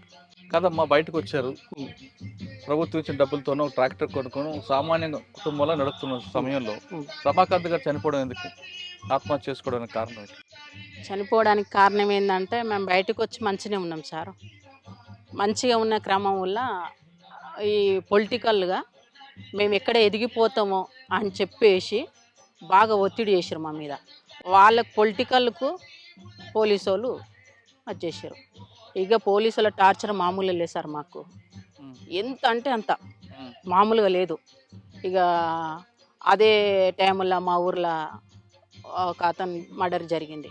Speaker 2: కదమ్మా. బయటకు వచ్చారు, ప్రభుత్వం ఇచ్చిన డబ్బులతోనూ ట్రాక్టర్ కొనుక్కొని సామాన్య కుటుంబంలో నడుస్తున్న సమయంలో రమాకాంత్ గారు చనిపోవడం ఎందుకు, ఆత్మహత్య చేసుకోవడానికి కారణం ఏంటి?
Speaker 3: చనిపోవడానికి కారణం ఏంటంటే మేము బయటకు వచ్చి మంచిగానే ఉన్నాం సార్. మంచిగా ఉన్న క్రమం వల్ల ఈ పొలిటికల్గా మేము ఎక్కడ ఎదిగిపోతామో అని చెప్పేసి బాగా ఒత్తిడి చేశారు మా మీద. వాళ్ళకు పొలిటికల్కు పోలీసు వాళ్ళు వచ్చేసారు. ఇక పోలీసుల టార్చర్ మామూలుగా లేదు సార్ మాకు, ఎంత అంటే అంత మామూలుగా లేదు. ఇక అదే టైంలో మా ఊర్లో ఒక అతను మర్డర్ జరిగింది.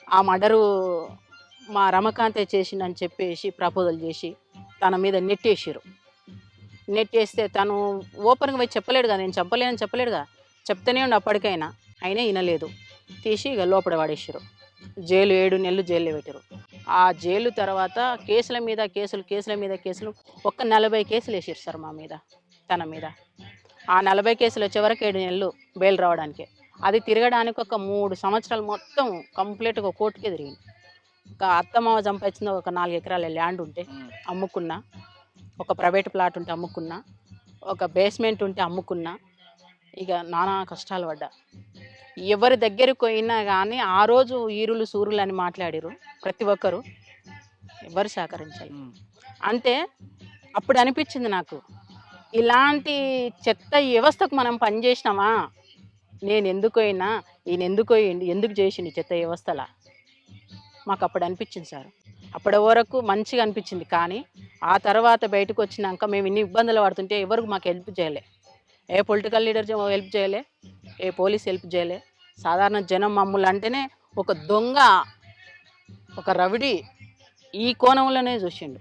Speaker 3: ఆ మర్డరు మా రమకాంతే చేసిందని చెప్పేసి ప్రపోజల్ చేసి తన మీద నెట్టేస్తే తను ఓపెన్గా పోయి చెప్పలేడు కదా, నేను చెప్పలేనని చెప్పలేడుగా, చెప్తూనే ఉండి అప్పటికైనా అయినా వినలేదు. తీసి ఇక లోపల పడేసారు. జైలు 7 నెలలు జైల్లో పెట్టారు. ఆ జైలు తర్వాత కేసుల మీద కేసులు ఒక 40 కేసులు వేసారు సార్ మా మీద, తన మీద. ఆ 40 కేసులు వచ్చే వరకు 7 నెలలు బెయిల్ రావడానికి. అది తిరగడానికి ఒక 3 సంవత్సరాలు మొత్తం కంప్లీట్గా కోర్టుకే తిరిగింది. ఒక అత్తమామ సంపాదించిన ఒక 4 ఎకరాల ల్యాండ్ ఉంటే అమ్ముకున్నా, ఒక ప్రైవేట్ ప్లాట్ ఉంటే అమ్ముకున్నా, ఒక బేస్మెంట్ ఉంటే అమ్ముకున్నా. ఇక నానా కష్టాలు పడ్డా. ఎవరి దగ్గరికి పోయినా కానీ ఆ రోజు ఈరులు సూరులు అని మాట్లాడిరు ప్రతి ఒక్కరు, ఎవరు సహకరించాలి. అంటే అప్పుడు అనిపించింది నాకు, ఇలాంటి చెత్త వ్యవస్థకు మనం పనిచేసినామా, నేను ఎందుకు అయినా ఈయన ఎందుకు ఎందుకు చేసిండు చెత్త వ్యవస్థలా, మాకు అప్పుడు అనిపించింది సార్. అప్పటి వరకు మంచిగా అనిపించింది, కానీ ఆ తర్వాత బయటకు వచ్చినాక మేము ఇన్ని ఇబ్బందులు పడుతుంటే ఎవరికి మాకు హెల్ప్ చేయలే. ఏ పొలిటికల్ లీడర్ హెల్ప్ చేయలే, ఏ పోలీస్ హెల్ప్ చేయలే. సాధారణ జనం మమ్మల్ని అంటేనే ఒక దొంగ, ఒక రవిడి ఈ కోణంలోనే చూసిండు.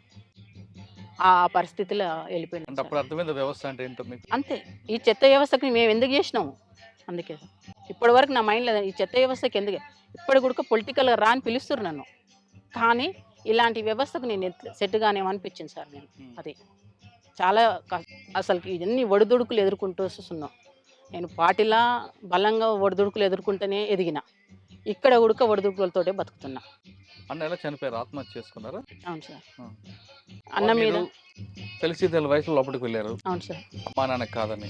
Speaker 3: ఆ పరిస్థితిలో వెళ్ళిపోయింది
Speaker 2: అంటే అప్పుడు అర్థమైంది వ్యవస్థ అంటే ఏంటో మీకు.
Speaker 3: అంతే. ఈ చెత్త వ్యవస్థకి మేము ఎందుకు చేసినాము, అందుకే ఇప్పటి వరకు నా మైండ్లో ఈ చెత్త వ్యవస్థకి ఎందుకు, ఇప్పటి కూడా పొలిటికల్గా రా అని పిలుస్తారు నన్ను, కానీ ఇలాంటి వ్యవస్థకు నేను సెట్గానేమనిపించింది సార్. నేను అది చాలా అసలు ఇవన్నీ ఒడిదుడుకులు ఎదుర్కొంటూ వస్తున్నాం. నేను పార్టీలా బలంగా ఒడిదుడుకులు ఎదుర్కొంటూనే ఎదిగిన, ఇక్కడ ఉడక ఒడిదుడుకులతోటే బతుకుతున్నా.
Speaker 2: అన్న ఎలా చనిపోయారు? ఆత్మహత్య చేసుకున్నారా?
Speaker 3: అవును సార్. అన్న మీద
Speaker 2: తెలిసి వయసులో లోపలికి వెళ్ళారు,
Speaker 3: అవును సార్.
Speaker 2: అమ్మా నాన్న కాదని.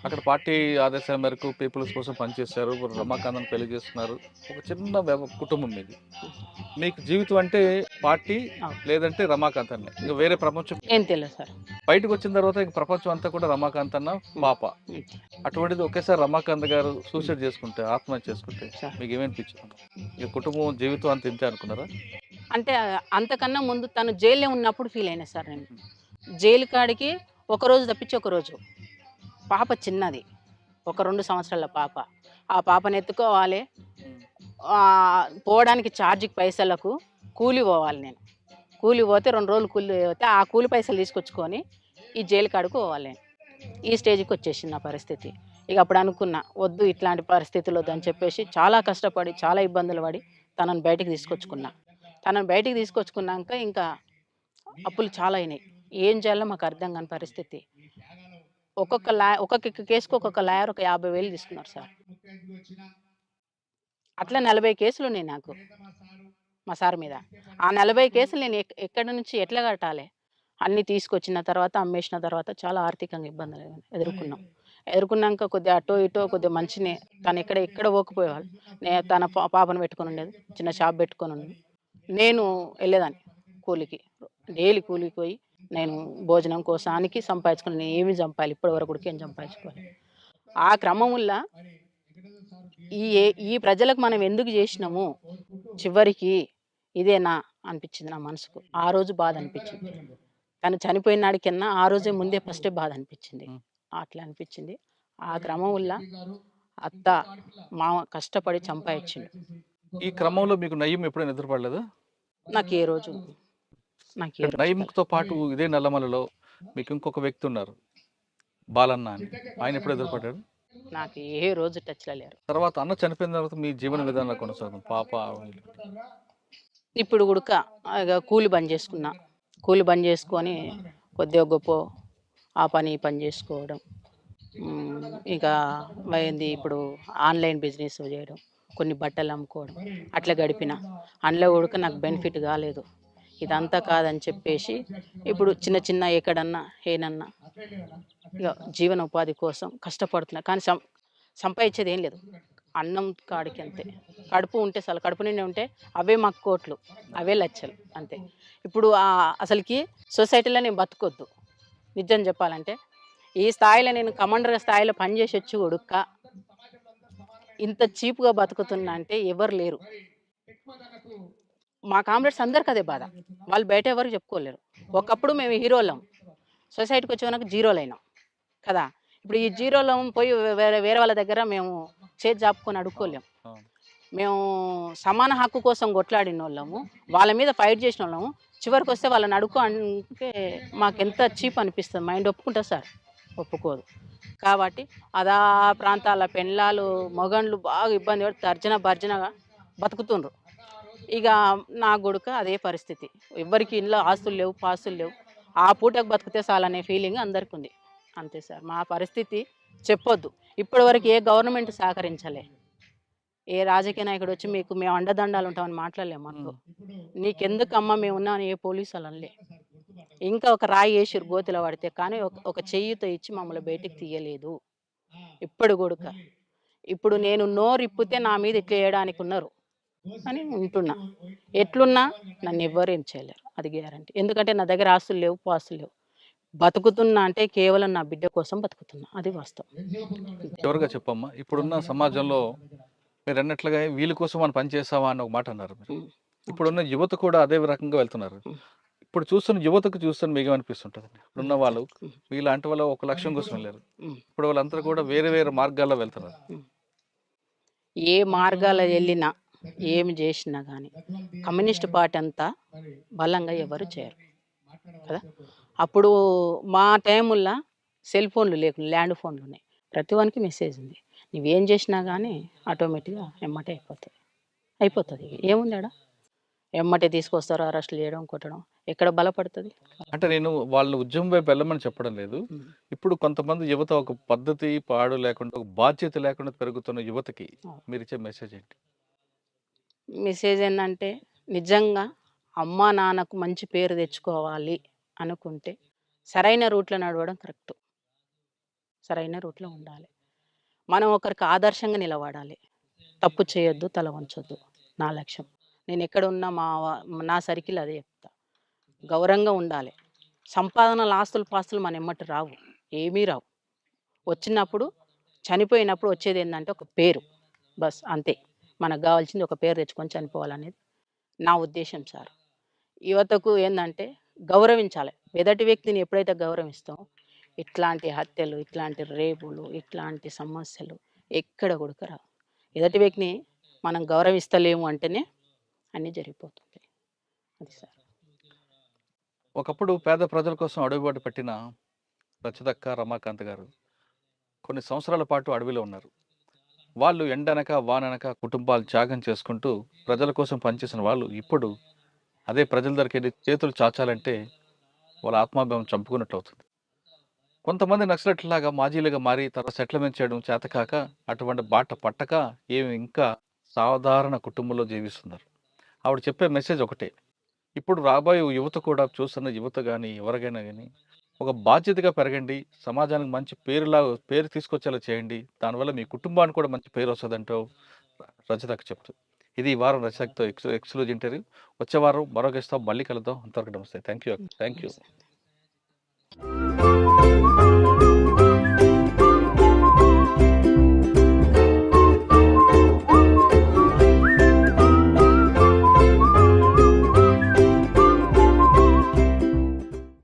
Speaker 2: అక్కడ పార్టీ ఆదేశాల మేరకు పీపుల్స్ కోసం పనిచేశారు, రమాకాంత్ పెళ్లి చేస్తున్నారు. ఒక చిన్న కుటుంబం మీది. మీకు జీవితం అంటే పార్టీ లేదంటే రమాకాంత్ అన్న, ఇంకా వేరే ప్రపంచం
Speaker 3: ఏం తెలియదు సార్.
Speaker 2: బయటకు వచ్చిన తర్వాత ఇంక ప్రపంచం అంతా కూడా రమాకాంత్ అన్న పాప. అటువంటిది ఒకేసారి రమాకాంత్ గారు సూసైడ్ చేసుకుంటే, ఆత్మహత్య చేసుకుంటే మీకు ఏమనిపించింది? ఇక కుటుంబం జీవితం అంత ఇంతే అనుకున్నారా?
Speaker 3: అంటే అంతకన్నా ముందు తను జైల్లో ఉన్నప్పుడు ఫీల్ అయినా సార్. నేను జైలు కాడికి ఒకరోజు తప్పించి ఒకరోజు, పాప చిన్నది, ఒక 2 సంవత్సరాల పాప. ఆ పాపను ఎత్తుకోవాలి, పోవడానికి ఛార్జీకి పైసలకు కూలి పోవాలి. నేను కూలి పోతే 2 రోజులు కూలి పోతే ఆ కూలి పైసలు తీసుకొచ్చుకొని ఈ జైలు కాడికి పోవాలి. నేను ఈ స్టేజ్కి వచ్చేసింది నా పరిస్థితి. ఇక అప్పుడు అనుకున్నా, వద్దు ఇట్లాంటి పరిస్థితులు వద్దని చెప్పేసి చాలా కష్టపడి చాలా ఇబ్బందులు పడి తనను బయటికి తీసుకొచ్చుకున్నా. తనను బయటికి తీసుకొచ్చుకున్నాక ఇంకా అప్పులు చాలా అయినాయి. ఏం చేయాలో మాకు అర్థం కాని పరిస్థితి. ఒక్కొక్క కేసుకు ఒక్కొక్క లాయర్ ఒక 50,000 తీసుకున్నారు సార్. అట్లా 40 కేసులు ఉన్నాయి నాకు మా సార్ మీద. ఆ 40 కేసులు నేను ఎక్కడి నుంచి ఎట్లా కట్టాలి, అన్నీ తీసుకొచ్చిన తర్వాత అమ్మేసిన తర్వాత చాలా ఆర్థికంగా ఇబ్బందులు ఎదుర్కొన్నాక కొద్దిగా అటో ఇటో కొద్దిగా మంచినే. తను ఎక్కడ పోకపోయేవాళ్ళు. తన పాపను పెట్టుకొని ఉండేది, చిన్న షాప్ పెట్టుకొని ఉండేది. నేను వెళ్ళేదాన్ని కూలికి, డైలీ కూలికి పోయి నేను భోజనం కోసానికి సంపాదించుకుని, నేను ఏమి సంపాదించాలి ఇప్పటి వరకు ఏం సంపాదించుకోవాలి. ఆ క్రమంలో ఈ ప్రజలకు మనం ఎందుకు చేసినాము, చివరికి ఇదేనా అనిపించింది నా మనసుకు. ఆ రోజు బాధ అనిపించింది. తను చనిపోయిన నాడికన్నా ఆ రోజే ముందే ఫస్టే బాధ అనిపించింది. అట్లా అనిపించింది. ఆ క్రమంలో అత్త మామ కష్టపడి సంపాదించిండు.
Speaker 2: ఈ క్రమంలో మీకు నయ్యం ఎప్పుడైనా ఎదురుపడలేదా?
Speaker 3: నాకు ఏ రోజు
Speaker 2: నయ్యంతో పాటు ఇదే నల్లమలలో మీకు ఇంకొక వ్యక్తి ఉన్నారు, బాలన్న అని. ఆయన ఎప్పుడు ఎదురుపడ్డాడు?
Speaker 3: నాకు ఏ రోజు టచ్లో లేరు.
Speaker 2: తర్వాత అన్న చనిపోయిన తర్వాత మీ జీవన విధానంలో కొనసాగుతుంది పాప.
Speaker 3: ఇప్పుడు కూడా కూలి బంద్ చేసుకున్నా. కూలి బంద్ చేసుకొని కొద్దిగా గొప్ప ఆ పని ఈ పని చేసుకోవడం, ఇక అయింది. ఇప్పుడు ఆన్లైన్ బిజినెస్ చేయడం, కొన్ని బట్టలు అమ్ముకోవడం, అట్లా గడిపిన. అందులో కూడా నాకు బెనిఫిట్ కాలేదు. ఇదంతా కాదని చెప్పేసి ఇప్పుడు చిన్న చిన్న ఎక్కడన్నా ఏనన్నా ఇక జీవన ఉపాధి కోసం కష్టపడుతున్నా. కానీ సంపాదించేది ఏం లేదు. అన్నం కాడికి అంతే. కడుపు ఉంటే చాలు, కడుపు నిండి ఉంటే అవే మాకు కోట్లు, అవే లక్షలు అంతే. ఇప్పుడు అసలుకి సొసైటీలో నేను బతుకొద్దు. నిజం చెప్పాలంటే ఈ స్థాయిలో నేను కమాండర్ స్థాయిలో పనిచేసి వచ్చి ఉడుక్క ఇంత చీప్గా బతుకుతున్నా అంటే ఎవరు లేరు. మా కామ్రేడ్స్ అందరికి అదే బాధ. వాళ్ళు బయట ఎవరు చెప్పుకోలేరు. ఒకప్పుడు మేము హీరోలం, సొసైటీకి వచ్చేవరకు జీరోలు అయినాం కదా. ఇప్పుడు ఈ జీరోలో పోయి వేరే వాళ్ళ దగ్గర మేము చేతి జాపుకొని అడుక్కోలేము. మేము సమాన హక్కు కోసం కొట్లాడిన వాళ్ళము, వాళ్ళ మీద ఫైట్ చేసిన వాళ్ళము. చివరికి వస్తే వాళ్ళని అడుక్కో అంటే మాకెంత చీప్ అనిపిస్తుంది. మైండ్ ఒప్పుకుంటా సార్? ఒప్పుకోదు. కాబట్టి అదా ప్రాంతాల పెళ్ళాలు మొగండ్లు బాగా ఇబ్బంది పడి తర్జన భర్జనగా బతుకుతుండ్రు. ఇక నా కొడుక అదే పరిస్థితి. ఎవ్వరికి ఇంట్లో ఆస్తులు లేవు, పాస్తులు లేవు. ఆ పూటకు బతికితే చాలనే ఫీలింగ్ అందరికి ఉంది. అంతే సార్, మా పరిస్థితి చెప్పొద్దు. ఇప్పటివరకు ఏ గవర్నమెంట్ సహకరించలే, ఏ రాజకీయ నాయకుడు వచ్చి మీకు మేము అండదండాలు ఉంటామని మాట్లాడలేము మనతో. నీకెందుకమ్మా మేము ఉన్నామని ఏ పోలీసు వాళ్ళు అనలే. ఇంకా ఒక రాయి వేసిరు గోతిలో పడితే, కానీ ఒక చెయ్యితో ఇచ్చి మమ్మల్ని బయటికి తీయలేదు ఇప్పుడు కూడక. ఇప్పుడు నేను నోరిప్పితే నా మీద ఇట్లా వేయడానికి ఉన్నారు అని ఉంటున్నా. ఎట్లున్నా నన్ను ఎవ్వరు ఏం చేయలేరు, అది గ్యారంటీ. ఎందుకంటే నా దగ్గర ఆస్తులు లేవు, పాస్తులు లేవు. బతుకుతున్నా అంటే కేవలం నా బిడ్డ కోసం బతుకుతున్నా, అది వాస్తవం.
Speaker 2: చివరిగా చెప్పమ్మా, ఇప్పుడున్న సమాజంలో మీరు అన్నట్లుగా వీళ్ళ కోసం మనం పని చేస్తామా అని ఒక మాట అన్నారు మీరు. ఇప్పుడున్న యువత కూడా అదే రకంగా వెళ్తున్నారు. ఇప్పుడు చూస్తున్న యువతకు చూస్తున్న మీకు ఏమనిపిస్తుంటుంది? ఇప్పుడున్న వాళ్ళు వీళ్ళంటి వాళ్ళు ఒక లక్ష్యం కోసం వెళ్ళారు, ఇప్పుడు వాళ్ళందరూ కూడా వేరే వేరే మార్గాల్లో వెళ్తున్నారు.
Speaker 3: ఏ మార్గాలు వెళ్ళినా ఏమి చేసినా కానీ కమ్యూనిస్ట్ పార్టీ అంతా బలంగా ఎవరు చేయరు కదా. అప్పుడు మా టైముల్లో సెల్ ఫోన్లు లేకుండా ల్యాండ్ ఫోన్లు ఉన్నాయి, ప్రతి వానికి మెసేజ్ ఉంది. నువ్వేం చేసినా కానీ ఆటోమేటిక్గా ఎమ్మటే అయిపోతుంది. ఏముంది ఆడ, ఎమ్మటే తీసుకొస్తారు, అరెస్టులు చేయడం, కొట్టడం, ఎక్కడ బలపడుతుంది.
Speaker 2: అంటే నేను వాళ్ళని ఉద్యమం వైపు వెళ్ళమని చెప్పడం లేదు. ఇప్పుడు కొంతమంది యువత ఒక పద్ధతి పాడు లేకుండా, ఒక బాధ్యత లేకుండా పెరుగుతున్న యువతకి మీరు ఇచ్చే మెసేజ్ ఏంటి?
Speaker 3: మెసేజ్ ఏంటంటే, నిజంగా అమ్మా నాన్నకు మంచి పేరు తెచ్చుకోవాలి అనుకుంటే సరైన రూట్లో నడవడం కరెక్ట్, సరైన రూట్లో ఉండాలి. మనం ఒకరికి ఆదర్శంగా నిలబడాలి, తప్పు చేయొద్దు, తల వంచొద్దు. నా లక్ష్యం, నేను ఎక్కడ ఉన్నా నా సర్కిల్ అదే చెప్తా. గౌరవంగా ఉండాలి. సంపాదనలు, ఆస్తులు, పాస్తులు మన ఎమ్మటి రావు, ఏమీ రావు. వచ్చినప్పుడు చనిపోయినప్పుడు వచ్చేది ఏంటంటే ఒక పేరు, బస్ అంతే. మనకు కావాల్సింది ఒక పేరు తెచ్చుకొని చనిపోవాలనేది నా ఉద్దేశం సార్. యువతకు ఏంటంటే గౌరవించాలి. ఎదటి వ్యక్తిని ఎప్పుడైతే గౌరవిస్తామో ఇట్లాంటి హత్యలు, ఇట్లాంటి రేపులు, ఇట్లాంటి సమస్యలు ఎక్కడ కూడా రావు. ఎదటి వ్యక్తిని మనం గౌరవిస్తలేము అంటేనే అన్నీ జరిగిపోతుంది, అది సార్.
Speaker 2: ఒకప్పుడు పేద ప్రజల కోసం అడుగుబాటు పెట్టిన రచదక్క, రమాకాంత్ గారు కొన్ని సంవత్సరాల పాటు అడవిలో ఉన్నారు. వాళ్ళు ఎండనక వాననక కుటుంబాలు త్యాగం చేసుకుంటూ ప్రజల కోసం పనిచేసిన వాళ్ళు ఇప్పుడు అదే ప్రజల దగ్గరికి వెళ్ళి చేతులు చాచాలంటే వాళ్ళ ఆత్మాభిమానం చంపుకున్నట్టు అవుతుంది. కొంతమంది నక్సలెట్లాగా మాజీలుగా మారి తర్వాత సెటిల్మెంట్ చేయడం చేతకాక అటువంటి బాట పట్టక ఏమి ఇంకా సాధారణ కుటుంబంలో జీవిస్తున్నారు. ఆవిడ చెప్పే మెసేజ్ ఒకటే, ఇప్పుడు రాబోయే యువత కూడా, చూస్తున్న యువత కానీ ఎవరికైనా కానీ ఒక బాధ్యతగా పెరగండి, సమాజానికి మంచి పేరు తీసుకొచ్చేలా చేయండి, దానివల్ల మీ కుటుంబానికి కూడా మంచి పేరు వస్తుందంటూ రచతకు చెప్తుంది. ఇది ఈ వారం రచతతో ఎక్స్క్లూజివ్ ఇంటర్వ్యూ. వచ్చే వారం మరో గెస్ట్తో మళ్ళీ కలుద్దాం. అంతవరకు నమస్తే. Thank you.